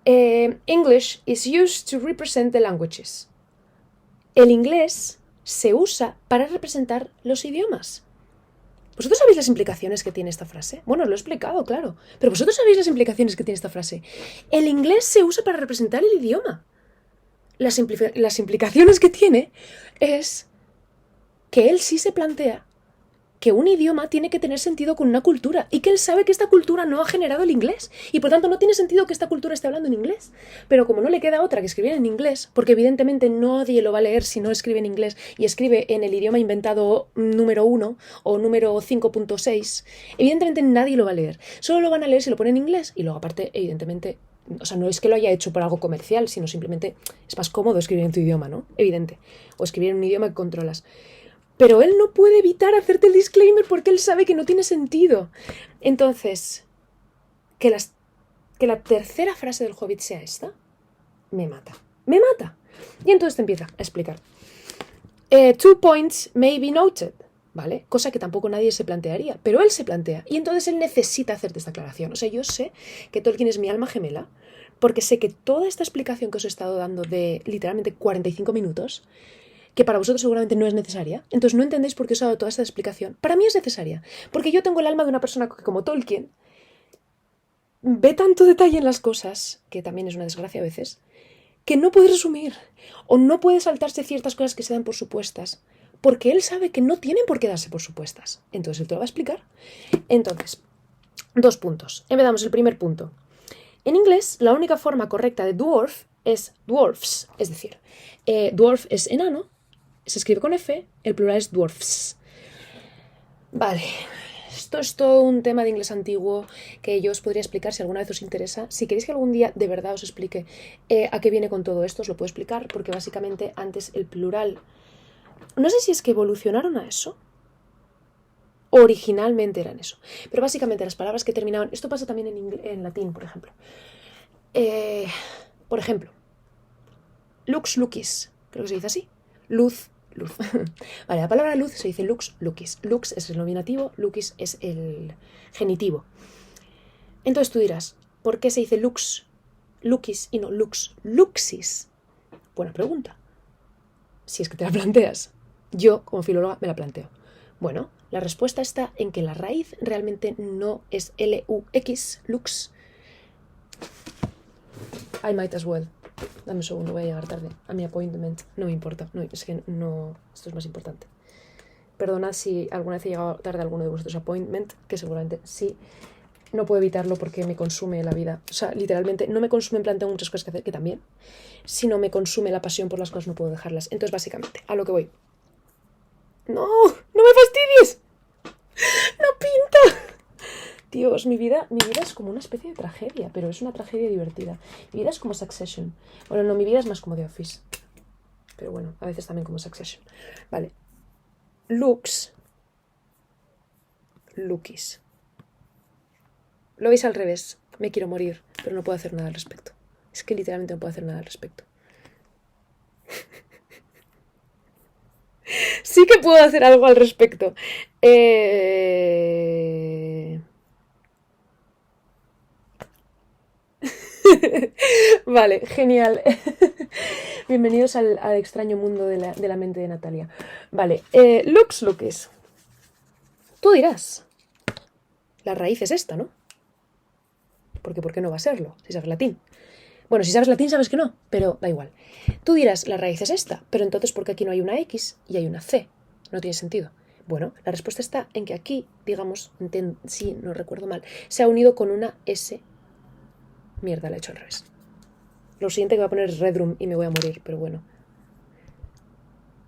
English is used to represent the languages. El inglés se usa para representar los idiomas. ¿Vosotros sabéis las implicaciones que tiene esta frase? Bueno, os lo he explicado, claro. Pero vosotros sabéis las implicaciones que tiene esta frase. El inglés se usa para representar el idioma. Las implicaciones que tiene es que él sí se plantea que un idioma tiene que tener sentido con una cultura y que él sabe que esta cultura no ha generado el inglés y por tanto no tiene sentido que esta cultura esté hablando en inglés. Pero como no le queda otra que escribir en inglés, porque evidentemente nadie lo va a leer si no escribe en inglés y escribe en el idioma inventado número 1 o número 5.6, evidentemente nadie lo va a leer. Solo lo van a leer si lo ponen en inglés y luego aparte, evidentemente, o sea, no es que lo haya hecho por algo comercial, sino simplemente es más cómodo escribir en tu idioma, ¿no? Evidente. O escribir en un idioma que controlas. Pero él no puede evitar hacerte el disclaimer porque él sabe que no tiene sentido. Entonces, que la tercera frase del Hobbit sea esta, me mata. ¡Me mata! Y entonces te empieza a explicar. 2 points may be noted, ¿vale? Cosa que tampoco nadie se plantearía, pero él se plantea. Y entonces él necesita hacerte esta aclaración. O sea, yo sé que Tolkien es mi alma gemela, porque sé que toda esta explicación que os he estado dando de literalmente 45 minutos, que para vosotros seguramente no es necesaria, entonces no entendéis por qué os he dado toda esta explicación. Para mí es necesaria, porque yo tengo el alma de una persona que, como Tolkien, ve tanto detalle en las cosas, que también es una desgracia a veces, que no puede resumir, o no puede saltarse ciertas cosas que se dan por supuestas, porque él sabe que no tienen por qué darse por supuestas. Entonces él te lo va a explicar. Entonces, 2 puntos. Empezamos el primer punto. En inglés, la única forma correcta de dwarf es dwarfs, es decir, dwarf es enano, se escribe con F, el plural es dwarfs. Vale, esto es todo un tema de inglés antiguo que yo os podría explicar si alguna vez os interesa. Si queréis que algún día de verdad os explique a qué viene con todo esto, os lo puedo explicar, porque básicamente antes el plural, no sé si es que evolucionaron a eso, originalmente eran eso, pero básicamente las palabras que terminaban, esto pasa también en latín, por ejemplo. Por ejemplo, lux lucis, creo que se dice así. Luz. Vale, la palabra luz se dice lux lucis. Lux es el nominativo, lucis es el genitivo. Entonces tú dirás, ¿por qué se dice lux lucis y no lux luxis? Buena pregunta. Si es que te la planteas. Yo, como filóloga, me la planteo. Bueno, la respuesta está en que la raíz realmente no es lux, lux. I might as well. Dame un segundo, voy a llegar tarde a mi appointment. No me importa, no, es que no, esto es más importante. Perdonad si alguna vez he llegado tarde a alguno de vuestros appointments, que seguramente sí. No puedo evitarlo porque me consume la vida. O sea, literalmente, no me consume en plan tengo muchas cosas que hacer, que también, sino me consume la pasión por las cosas, no puedo dejarlas. Entonces, básicamente, a lo que voy. ¡No! ¡No me fastidies! ¡No pinta! Dios, mi vida es como una especie de tragedia, pero es una tragedia divertida. Mi vida es como Succession. Bueno, no, mi vida es más como The Office. Pero bueno, a veces también como Succession. Vale. Lux. Lukis. Lo veis al revés. Me quiero morir, pero no puedo hacer nada al respecto. Es que literalmente no puedo hacer nada al respecto. Sí que puedo hacer algo al respecto. Vale, genial. Bienvenidos al extraño mundo de la mente de Natalia. Vale, lux lucis. Tú dirás, la raíz es esta, ¿no? Porque ¿por qué no va a serlo? Si sabes latín. Bueno, si sabes latín sabes que no, pero da igual. Tú dirás, la raíz es esta, pero entonces ¿por qué aquí no hay una X y hay una C? No tiene sentido. Bueno, la respuesta está en que aquí, digamos, si no recuerdo mal, se ha unido con una S. Mierda, la he hecho al revés. Lo siguiente que voy a poner es Redrum y me voy a morir, pero bueno.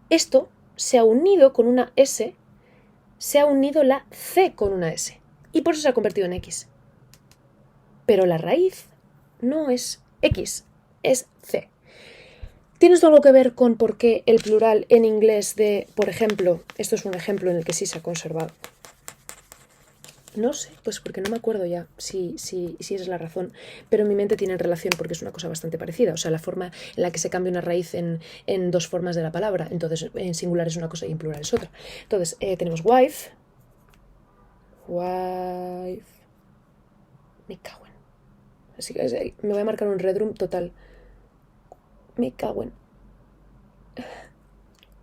Esto se ha unido con una S, se ha unido la C con una S, y por eso se ha convertido en X. Pero la raíz no es X, es C. ¿Tienes algo que ver con por qué el plural en inglés de, por ejemplo, esto es un ejemplo en el que sí se ha conservado? No sé, pues porque no me acuerdo ya si esa es la razón, pero en mi mente tienen relación porque es una cosa bastante parecida, o sea, la forma en la que se cambia una raíz en 2 formas de la palabra, entonces en singular es una cosa y en plural es otra. Entonces, tenemos wife, Wife. Me cago en. Así que me voy a marcar un red room total. Me cago en.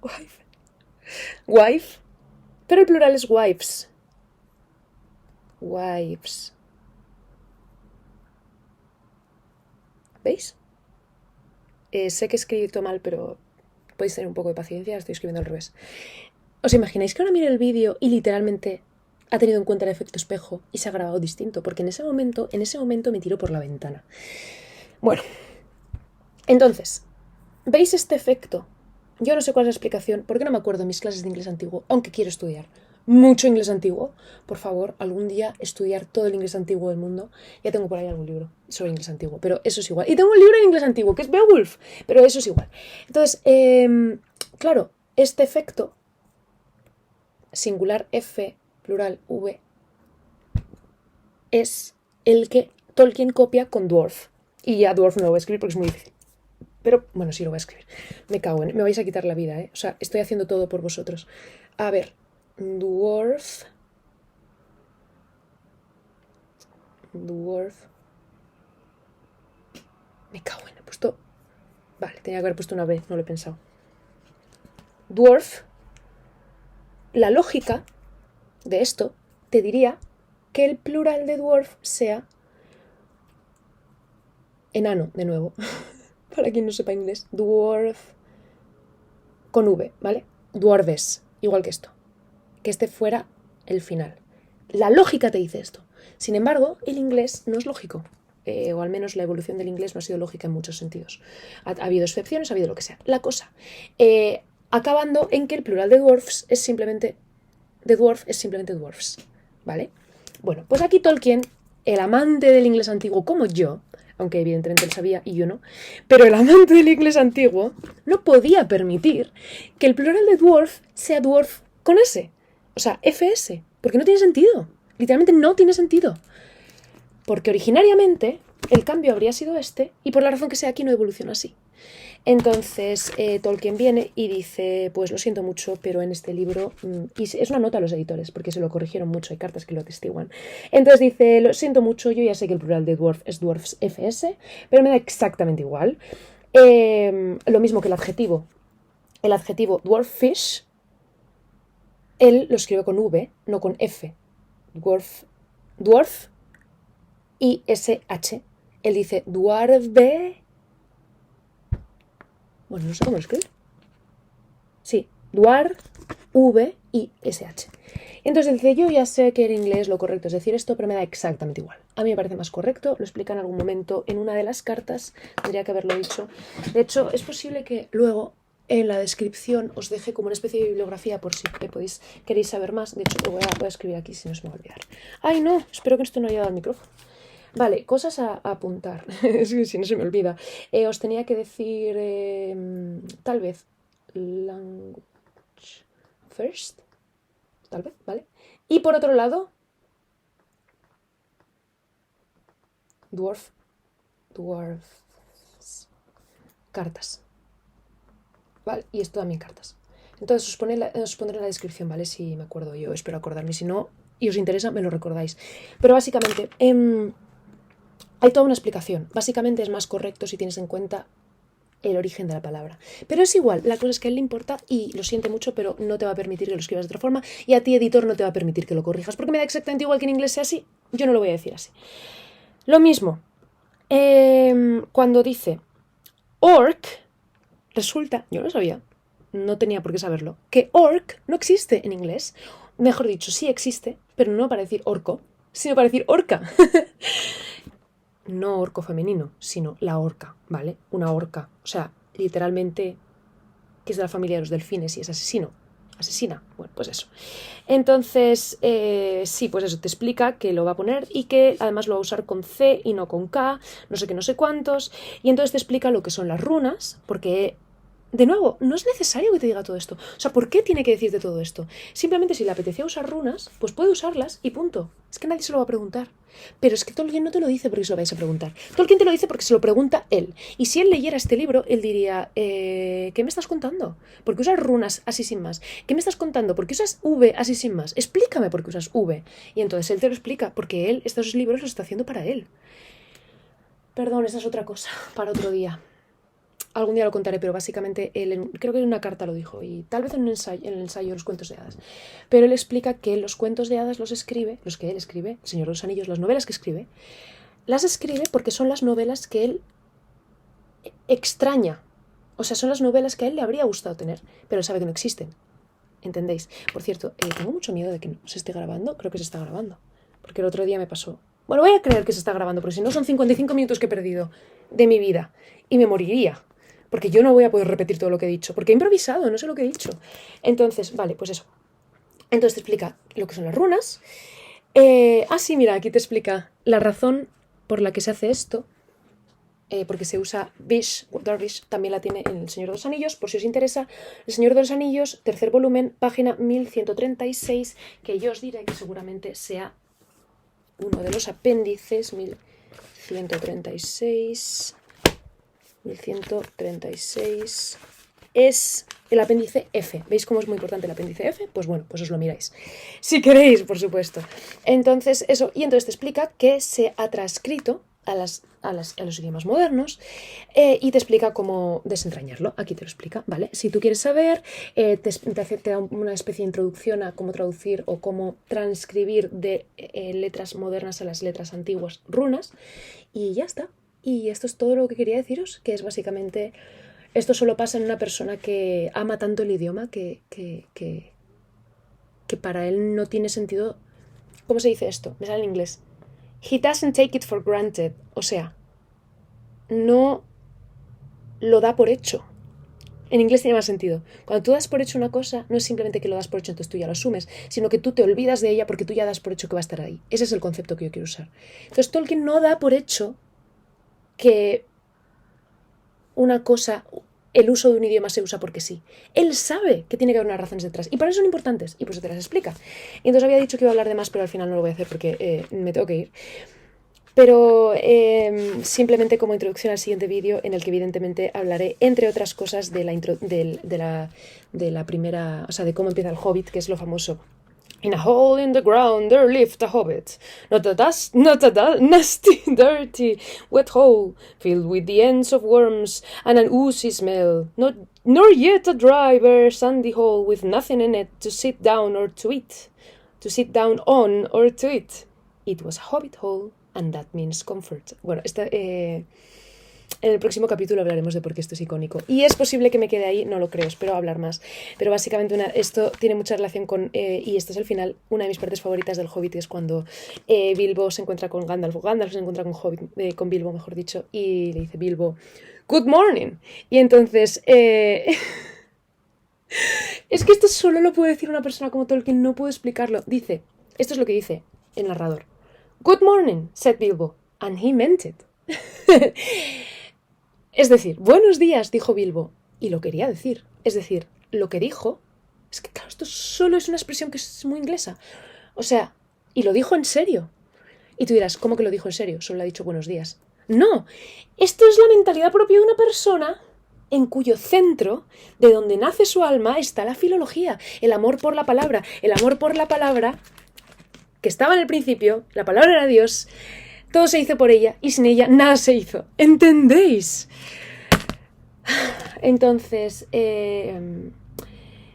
Wife. Wife. Pero el plural es wives. Wives. ¿Veis? Sé que he escrito mal, pero podéis tener un poco de paciencia, estoy escribiendo al revés. ¿Os imagináis que ahora mire el vídeo y literalmente ha tenido en cuenta el efecto espejo y se ha grabado distinto? Porque en ese momento me tiró por la ventana. Bueno, entonces, ¿veis este efecto? Yo no sé cuál es la explicación, porque no me acuerdo de mis clases de inglés antiguo, aunque quiero estudiar mucho inglés antiguo. Por favor, algún día estudiar todo el inglés antiguo del mundo. Ya tengo por ahí algún libro sobre inglés antiguo, pero eso es igual. Y tengo un libro en inglés antiguo, que es Beowulf, pero eso es igual. Entonces, claro, este efecto, singular F, plural V, es el que Tolkien copia con dwarf. Y ya dwarf no lo voy a escribir porque es muy difícil. Pero, bueno, sí lo voy a escribir. Me cago en... Me vais a quitar la vida, ¿eh? O sea, estoy haciendo todo por vosotros. A ver. Dwarf. Me cago en... He puesto... Vale, tenía que haber puesto una B, no lo he pensado. Dwarf. La lógica de esto te diría que el plural de dwarf sea enano, de nuevo. Para quien no sepa inglés. Dwarf con V, ¿vale? Dwarves, igual que esto. Que este fuera el final. La lógica te dice esto. Sin embargo, el inglés no es lógico. O al menos la evolución del inglés no ha sido lógica en muchos sentidos. Ha habido excepciones, ha habido lo que sea. La cosa, acabando en que el plural de dwarfs es simplemente... de dwarf es simplemente dwarfs, ¿vale? Bueno, pues aquí Tolkien, el amante del inglés antiguo como yo, aunque evidentemente él sabía y yo no, pero el amante del inglés antiguo no podía permitir que el plural de dwarf sea dwarf con S. O sea, FS, porque no tiene sentido. Literalmente no tiene sentido. Porque originariamente el cambio habría sido este y por la razón que sea aquí no evoluciona así. Entonces Tolkien viene y dice, pues lo siento mucho, pero en este libro, y es una nota a los editores, porque se lo corrigieron mucho, hay cartas que lo atestiguan. Entonces dice, lo siento mucho, yo ya sé que el plural de dwarf es dwarfs FS, pero me da exactamente igual. Lo mismo que el adjetivo. El adjetivo dwarfish, él lo escribe con V, no con F. Dwarf y SH. Él dice dwarve. Bueno, no sé cómo lo escribir. Sí, dwarf, V y SH. Entonces dice, yo ya sé que en inglés lo correcto es decir esto, pero me da exactamente igual. A mí me parece más correcto, lo explica en algún momento en una de las cartas, tendría que haberlo dicho. De hecho, es posible que luego en la descripción os deje como una especie de bibliografía por si queréis saber más. De hecho, lo voy a escribir aquí si no se me va a olvidar. ¡Ay, no! Espero que esto no haya dado al micrófono. Vale, cosas a apuntar, si no se me olvida. Os tenía que decir, tal vez, language first, tal vez, ¿vale? Y por otro lado, dwarfs, cartas, ¿vale? Y esto también cartas. Entonces os pondré en la descripción, ¿vale? Si me acuerdo yo, espero acordarme. Si no, y os interesa, me lo recordáis. Pero básicamente... hay toda una explicación. Básicamente es más correcto si tienes en cuenta el origen de la palabra. Pero es igual, la cosa es que a él le importa y lo siente mucho, pero no te va a permitir que lo escribas de otra forma y a ti, editor, no te va a permitir que lo corrijas, porque me da exactamente igual que en inglés sea así. Yo no lo voy a decir así. Lo mismo, cuando dice orc, resulta, yo no sabía, no tenía por qué saberlo, que orc no existe en inglés. Mejor dicho, sí existe, pero no para decir orco, sino para decir orca. No orco femenino, sino la orca, ¿vale? Una orca, o sea, literalmente, que es de la familia de los delfines y es asesina, bueno, pues eso. Entonces, sí, pues eso, te explica que lo va a poner y que además lo va a usar con C y no con K, no sé qué, no sé cuántos, y entonces te explica lo que son las runas, porque de nuevo, no es necesario que te diga todo esto. O sea, ¿por qué tiene que decirte todo esto? Simplemente si le apetecía usar runas, pues puede usarlas y punto. Es que nadie se lo va a preguntar. Pero es que Tolkien no te lo dice porque se lo vais a preguntar. Tolkien te lo dice porque se lo pregunta él. Y si él leyera este libro, él diría, ¿qué me estás contando? ¿Por qué usas runas así sin más? ¿Qué me estás contando? ¿Por qué usas V así sin más? Explícame por qué usas V. Y entonces él te lo explica, porque él estos libros los está haciendo para él. Perdón, esa es otra cosa, para otro día. Algún día lo contaré, pero básicamente él, creo que en una carta lo dijo, y tal vez en el ensayo de los cuentos de hadas. Pero él explica que los cuentos de hadas los escribe, los que él escribe, El Señor de los Anillos, las novelas que escribe, las escribe porque son las novelas que él extraña. O sea, son las novelas que a él le habría gustado tener, pero él sabe que no existen. ¿Entendéis? Por cierto, tengo mucho miedo de que no se esté grabando. Creo que se está grabando. Porque el otro día me pasó. Bueno, voy a creer que se está grabando, porque si no son 55 minutos que he perdido de mi vida. Y me moriría. Porque yo no voy a poder repetir todo lo que he dicho. Porque he improvisado, no sé lo que he dicho. Entonces, vale, pues eso. Entonces te explica lo que son las runas. Sí, mira, aquí te explica la razón por la que se hace esto. Porque se usa Darvish, también la tiene en El Señor de los Anillos, por si os interesa. El Señor de los Anillos, tercer volumen, página 1136, que yo os diré que seguramente sea uno de los apéndices. 1136 es el apéndice F. ¿Veis cómo es muy importante el apéndice F? Pues bueno, pues os lo miráis. Si queréis, por supuesto. Entonces, eso. Y entonces te explica que se ha transcrito a los idiomas modernos y te explica cómo desentrañarlo. Aquí te lo explica, ¿vale? Si tú quieres saber, te da una especie de introducción a cómo traducir o cómo transcribir de letras modernas a las letras antiguas runas, y ya está. Y esto es todo lo que quería deciros, que es básicamente, esto solo pasa en una persona que ama tanto el idioma que para él no tiene sentido. ¿Cómo se dice esto? Me sale en inglés. He doesn't take it for granted. O sea, no lo da por hecho. En inglés tiene más sentido. Cuando tú das por hecho una cosa, no es simplemente que lo das por hecho, entonces tú ya lo asumes, sino que tú te olvidas de ella porque tú ya das por hecho que va a estar ahí. Ese es el concepto que yo quiero usar. Entonces Tolkien no da por hecho que una cosa, el uso de un idioma se usa porque sí. Él sabe que tiene que haber unas razones detrás. Y para eso son importantes. Y por eso te las explica. Y entonces había dicho que iba a hablar de más, pero al final no lo voy a hacer porque me tengo que ir. Pero simplemente como introducción al siguiente vídeo, en el que evidentemente hablaré, entre otras cosas, de la primera, o sea, de cómo empieza el Hobbit, que es lo famoso. In a hole in the ground there lived a hobbit, not a nasty, dirty, wet hole, filled with the ends of worms and an oozy smell, nor yet a dry, bare, sandy hole with nothing in it to sit down on or to eat. It was a hobbit hole, and that means comfort. Bueno, en el próximo capítulo hablaremos de por qué esto es icónico. Y es posible que me quede ahí, no lo creo, espero hablar más. Pero básicamente esto tiene mucha relación con, y esto es el final, una de mis partes favoritas del Hobbit, es cuando Bilbo se encuentra con Gandalf, o Gandalf se encuentra con Bilbo, mejor dicho, y le dice Bilbo, "Good morning". Y entonces... es que esto solo lo puede decir una persona como Tolkien, no puedo explicarlo. Dice, esto es lo que dice el narrador. "Good morning", said Bilbo, and he meant it. Es decir, buenos días, dijo Bilbo, y lo quería decir. Es decir, lo que dijo, es que claro, esto solo es una expresión que es muy inglesa. O sea, y lo dijo en serio. Y tú dirás, ¿cómo que lo dijo en serio? Solo le ha dicho buenos días. No, esto es la mentalidad propia de una persona en cuyo centro, de donde nace su alma, está la filología, el amor por la palabra. El amor por la palabra, que estaba en el principio, la palabra era Dios. Todo se hizo por ella y sin ella nada se hizo. ¿Entendéis? Entonces,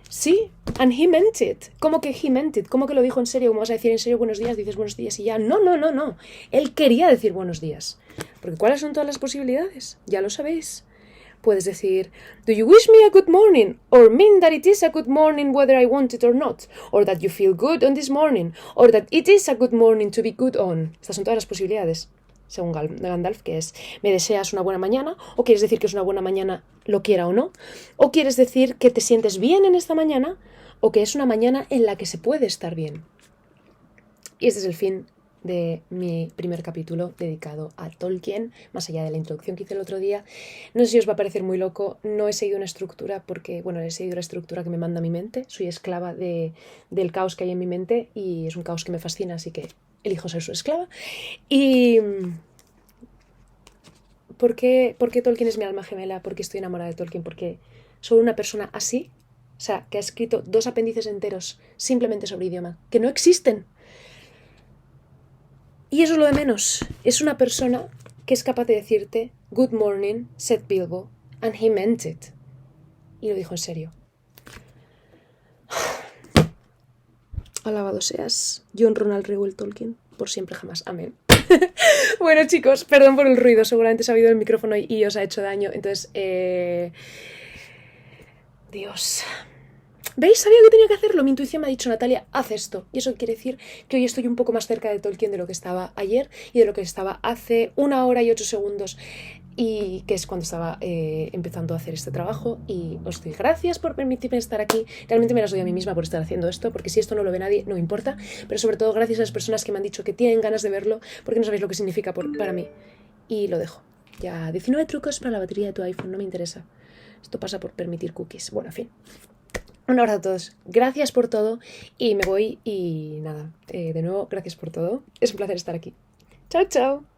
sí, and he meant it. ¿Cómo que he meant it? ¿Cómo que lo dijo en serio? ¿Cómo vas a decir en serio buenos días? Dices buenos días y ya. No. Él quería decir buenos días. Porque ¿cuáles son todas las posibilidades? Ya lo sabéis. Puedes decir, "Do you wish me a good morning?" Or mean that it is a good morning whether I want it or not. Or that you feel good on this morning. Or that it is a good morning to be good on. Estas son todas las posibilidades, según Gandalf, que es, ¿me deseas una buena mañana? ¿O quieres decir que es una buena mañana, lo quiera o no? ¿O quieres decir que te sientes bien en esta mañana? ¿O que es una mañana en la que se puede estar bien? Y este es el fin de mi primer capítulo dedicado a Tolkien, más allá de la introducción que hice el otro día. No sé si os va a parecer muy loco, no he seguido una estructura porque, bueno, he seguido la estructura que me manda mi mente, soy esclava del caos que hay en mi mente y es un caos que me fascina, así que elijo ser su esclava. Y... por qué Tolkien es mi alma gemela? ¿Por qué estoy enamorada de Tolkien? Porque soy una persona así, o sea, que ha escrito 2 apéndices enteros simplemente sobre idioma, que no existen. Y eso es lo de menos. Es una persona que es capaz de decirte "Good morning", said Bilbo, and he meant it. Y lo dijo en serio. Alabado seas, John Ronald Reuel Tolkien, por siempre jamás. Amén. Bueno, chicos, perdón por el ruido, seguramente se ha oído el micrófono y os ha hecho daño. Entonces, Dios. ¿Veis? Sabía que tenía que hacerlo. Mi intuición me ha dicho, Natalia, haz esto. Y eso quiere decir que hoy estoy un poco más cerca de Tolkien de lo que estaba ayer y de lo que estaba hace 1 hora y 8 segundos. Y que es cuando estaba empezando a hacer este trabajo. Y os doy gracias por permitirme estar aquí. Realmente me las doy a mí misma por estar haciendo esto, porque si esto no lo ve nadie, no importa. Pero sobre todo gracias a las personas que me han dicho que tienen ganas de verlo, porque no sabéis lo que significa para mí. Y lo dejo. Ya, 19 trucos para la batería de tu iPhone, no me interesa. Esto pasa por permitir cookies. Bueno, en fin. Un abrazo a todos. Gracias por todo. Y me voy y nada. De nuevo, gracias por todo. Es un placer estar aquí. Chao, chao.